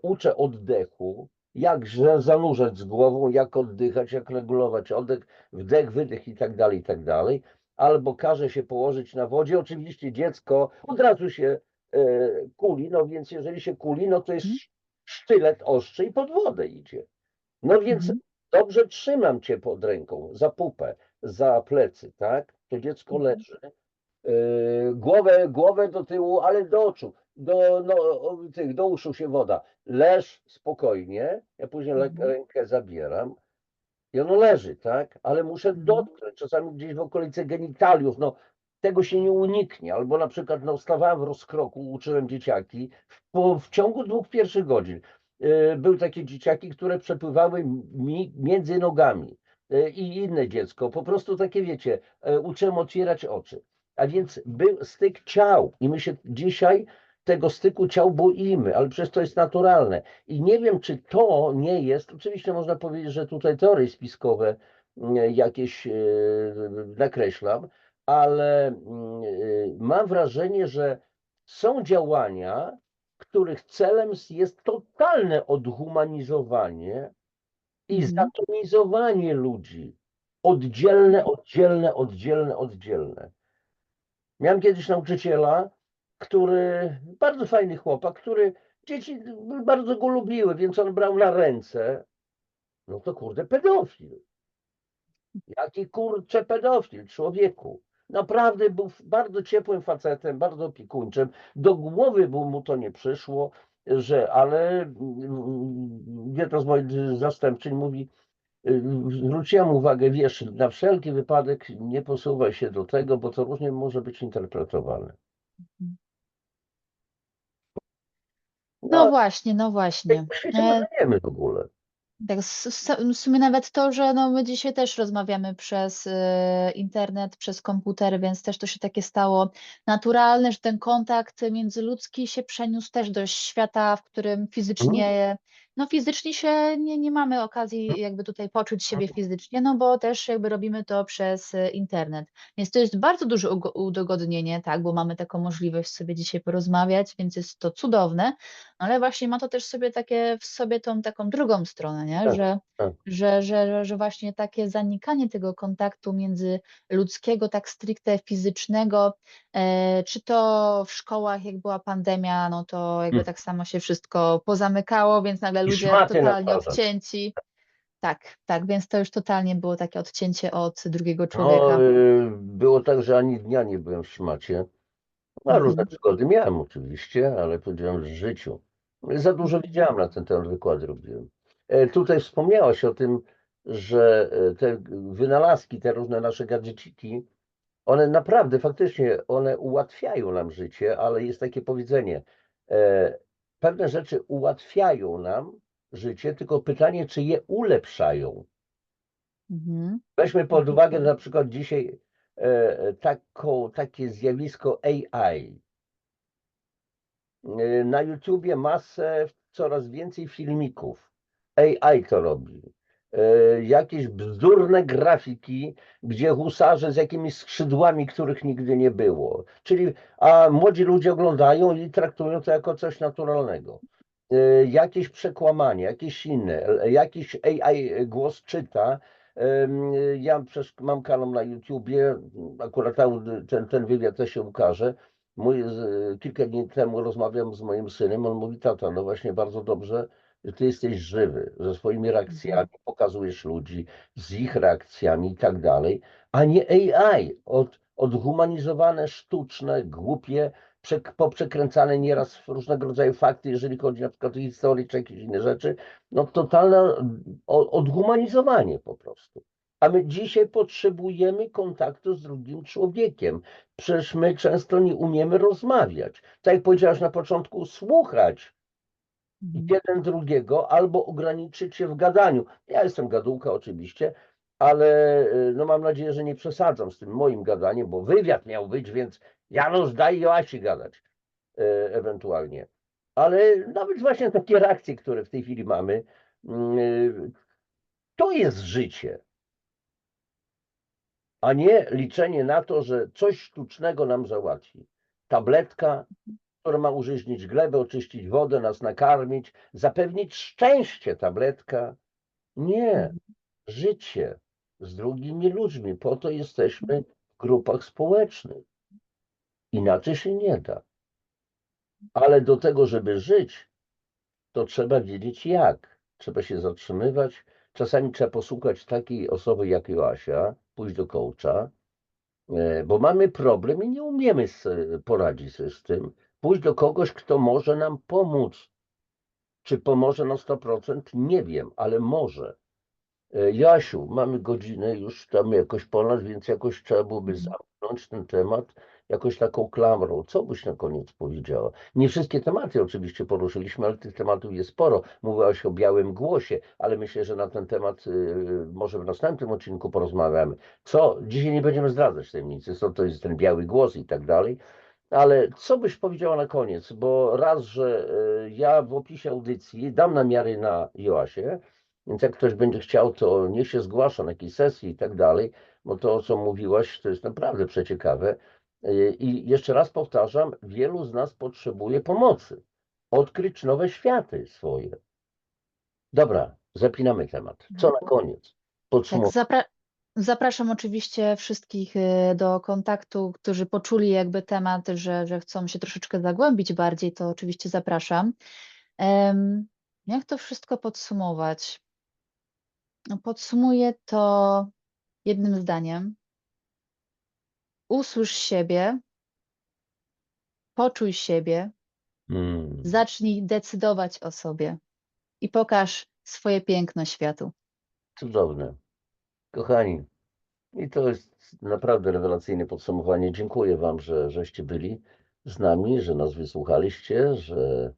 uczę oddechu, jak zanurzać z głową, jak oddychać, jak regulować oddech, wdech, wydech i tak dalej, i tak dalej. Albo każe się położyć na wodzie. Oczywiście dziecko od razu się kuli, no więc jeżeli się kuli, no to jest Mhm. sztylet ostrzy i pod wodę idzie. No więc Mhm. dobrze trzymam cię pod ręką, za pupę, za plecy, tak? To dziecko Mhm. leży. Głowę do tyłu, ale do oczu, no, do uszu się woda. Leż spokojnie, ja później Mhm. rękę zabieram i ono leży, tak? Ale muszę Mhm. dotknąć, czasami gdzieś w okolicy genitaliów, no tego się nie uniknie. Albo na przykład no, stawałem w rozkroku, uczyłem dzieciaki w ciągu 2 pierwszych godzin. Były takie dzieciaki, które przepływały mi między nogami i inne dziecko. Po prostu takie, wiecie, uczyłem otwierać oczy. A więc był styk ciał i my się dzisiaj tego styku ciał boimy, ale przecież to jest naturalne. I nie wiem, czy to nie jest, oczywiście można powiedzieć, że tutaj teorie spiskowe jakieś nakreślam, ale mam wrażenie, że są działania, których celem jest totalne odhumanizowanie i Mhm. zatomizowanie ludzi. Oddzielne, oddzielne, oddzielne, oddzielne. Miałem kiedyś nauczyciela, który, bardzo fajny chłopak, który dzieci bardzo go lubiły, więc on brał na ręce. No to kurde, pedofil. Jaki kurcze pedofil, człowieku. Naprawdę był bardzo ciepłym facetem, bardzo opiekuńczym. Do głowy by mu to nie przyszło, że, ale jedna z moich zastępczyń mówi, zwróciłam uwagę, wiesz, na wszelki wypadek nie posuwaj się do tego, bo to różnie może być interpretowane. No No, właśnie, no właśnie. w świecie my żyjemy w ogóle. Tak, w sumie nawet to, że no my dzisiaj też rozmawiamy przez internet, przez komputer, więc też to się takie stało naturalne, że ten kontakt międzyludzki się przeniósł też do świata, w którym Mhm. fizycznie się nie mamy okazji jakby tutaj poczuć siebie fizycznie, no bo też jakby robimy to przez internet. Więc to jest bardzo duże udogodnienie, tak, bo mamy taką możliwość sobie dzisiaj porozmawiać, więc jest to cudowne, ale właśnie ma to też w sobie tą taką drugą stronę, nie? Tak, Że, tak. że, że, że właśnie takie zanikanie tego kontaktu międzyludzkiego, tak stricte fizycznego, czy to w szkołach, jak była pandemia, no to jakby tak samo się wszystko pozamykało, więc nagle I ludzie szmaty na totalnie twarzach. odcięci. Tak, tak, więc to już totalnie było takie odcięcie od drugiego No, człowieka. było tak, że ani dnia nie byłem w szmacie. No, różne Mhm. przygody miałem oczywiście, ale powiedziałem, że w życiu. Za dużo Mhm. wiedziałem na ten temat, wykłady robiłem. Tutaj wspomniałaś o tym, że te wynalazki, te różne nasze gadżeciki, one naprawdę, faktycznie, one ułatwiają nam życie, ale jest takie powiedzenie, pewne rzeczy ułatwiają nam życie, tylko pytanie, czy je ulepszają. Mhm. Weźmy pod uwagę na przykład dzisiaj takie zjawisko AI. Na YouTubie masę, coraz więcej filmików. AI to robi. Jakieś bzdurne grafiki, gdzie husarze z jakimiś skrzydłami, których nigdy nie było. A młodzi ludzie oglądają i traktują to jako coś naturalnego. Jakieś przekłamanie, jakieś inne, jakiś AI głos czyta. Ja przecież mam kanał na YouTubie, akurat ten wywiad też się ukaże. Kilka dni temu rozmawiam z moim synem, on mówi, tata, no właśnie bardzo dobrze, że ty jesteś żywy, że swoimi reakcjami pokazujesz ludzi z ich reakcjami i tak dalej, a nie AI, odhumanizowane, sztuczne, głupie, poprzekręcane nieraz w różnego rodzaju fakty, jeżeli chodzi na przykład o historię czy jakieś inne rzeczy, no totalne odhumanizowanie po prostu. A my dzisiaj potrzebujemy kontaktu z drugim człowiekiem. Przecież my często nie umiemy rozmawiać. Tak jak powiedziałaś na początku, słuchać jeden drugiego albo ograniczyć się w gadaniu. Ja jestem gadułka oczywiście, ale no mam nadzieję, że nie przesadzam z tym moim gadaniem, bo wywiad miał być, więc Janusz, daj Joasi gadać ewentualnie. Ale nawet właśnie takie reakcje, które w tej chwili mamy, to jest życie, a nie liczenie na to, że coś sztucznego nam załatwi. Tabletka, która ma użyźnić glebę, oczyścić wodę, nas nakarmić, zapewnić szczęście, tabletka. Nie, życie z drugimi ludźmi. Po to jesteśmy w grupach społecznych. Inaczej się nie da. Ale do tego, żeby żyć, to trzeba wiedzieć jak. Trzeba się zatrzymywać. Czasami trzeba posłuchać takiej osoby jak Joasia, pójść do coacha, bo mamy problem i nie umiemy poradzić sobie z tym. Pójść do kogoś, kto może nam pomóc. Czy pomoże na 100%? Nie wiem, ale może. Jasiu, mamy godzinę już tam jakoś ponad, więc jakoś trzeba byłoby zamknąć ten temat jakoś taką klamrą. Co byś na koniec powiedziała? Nie wszystkie tematy oczywiście poruszyliśmy, ale tych tematów jest sporo. Mówiłaś o białym głosie, ale myślę, że na ten temat może w następnym odcinku porozmawiamy. Co? Dzisiaj nie będziemy zdradzać tajemnicy, co to jest ten biały głos i tak dalej. Ale co byś powiedziała na koniec? Bo raz, że ja w opisie audycji dam namiary na Joasię, więc jak ktoś będzie chciał, to niech się zgłasza na jakiejś sesji i tak dalej, bo to, o co mówiłaś, to jest naprawdę przeciekawe. I jeszcze raz powtarzam, wielu z nas potrzebuje pomocy. Odkryć nowe światy swoje. Dobra, zapinamy temat. Co na koniec? Tak, Podsumowanie. zapraszam oczywiście wszystkich do kontaktu, którzy poczuli jakby temat, że chcą się troszeczkę zagłębić bardziej, to oczywiście zapraszam. Jak to wszystko podsumować? No, podsumuję to jednym zdaniem. Usłysz siebie, poczuj siebie, zacznij decydować o sobie i pokaż swoje piękno światu. Cudowne. Kochani, i to jest naprawdę rewelacyjne podsumowanie. Dziękuję Wam, żeście byli z nami, że nas wysłuchaliście, że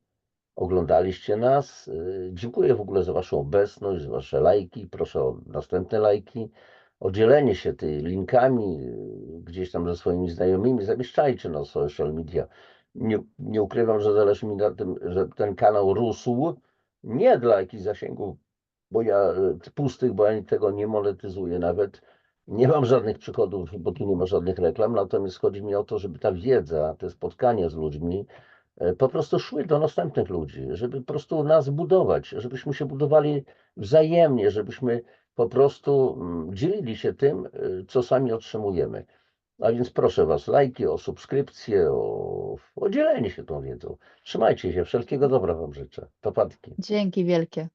oglądaliście nas. Dziękuję w ogóle za Waszą obecność, za Wasze lajki. Proszę o następne lajki, o dzielenie się tymi linkami gdzieś tam ze swoimi znajomymi. Zamieszczajcie na social media. Nie ukrywam, że zależy mi na tym, że ten kanał rósł. Nie dla jakichś zasięgów, bo ja pustych, bo ja tego nie monetyzuję nawet. Nie mam żadnych przychodów, bo tu nie ma żadnych reklam, natomiast chodzi mi o to, żeby ta wiedza, te spotkania z ludźmi po prostu szły do następnych ludzi, żeby po prostu nas budować, żebyśmy się budowali wzajemnie, żebyśmy po prostu dzielili się tym, co sami otrzymujemy. A więc proszę Was, lajki, o subskrypcję, o dzielenie się tą wiedzą. Trzymajcie się, wszelkiego dobra Wam życzę. Papatki. Dzięki wielkie.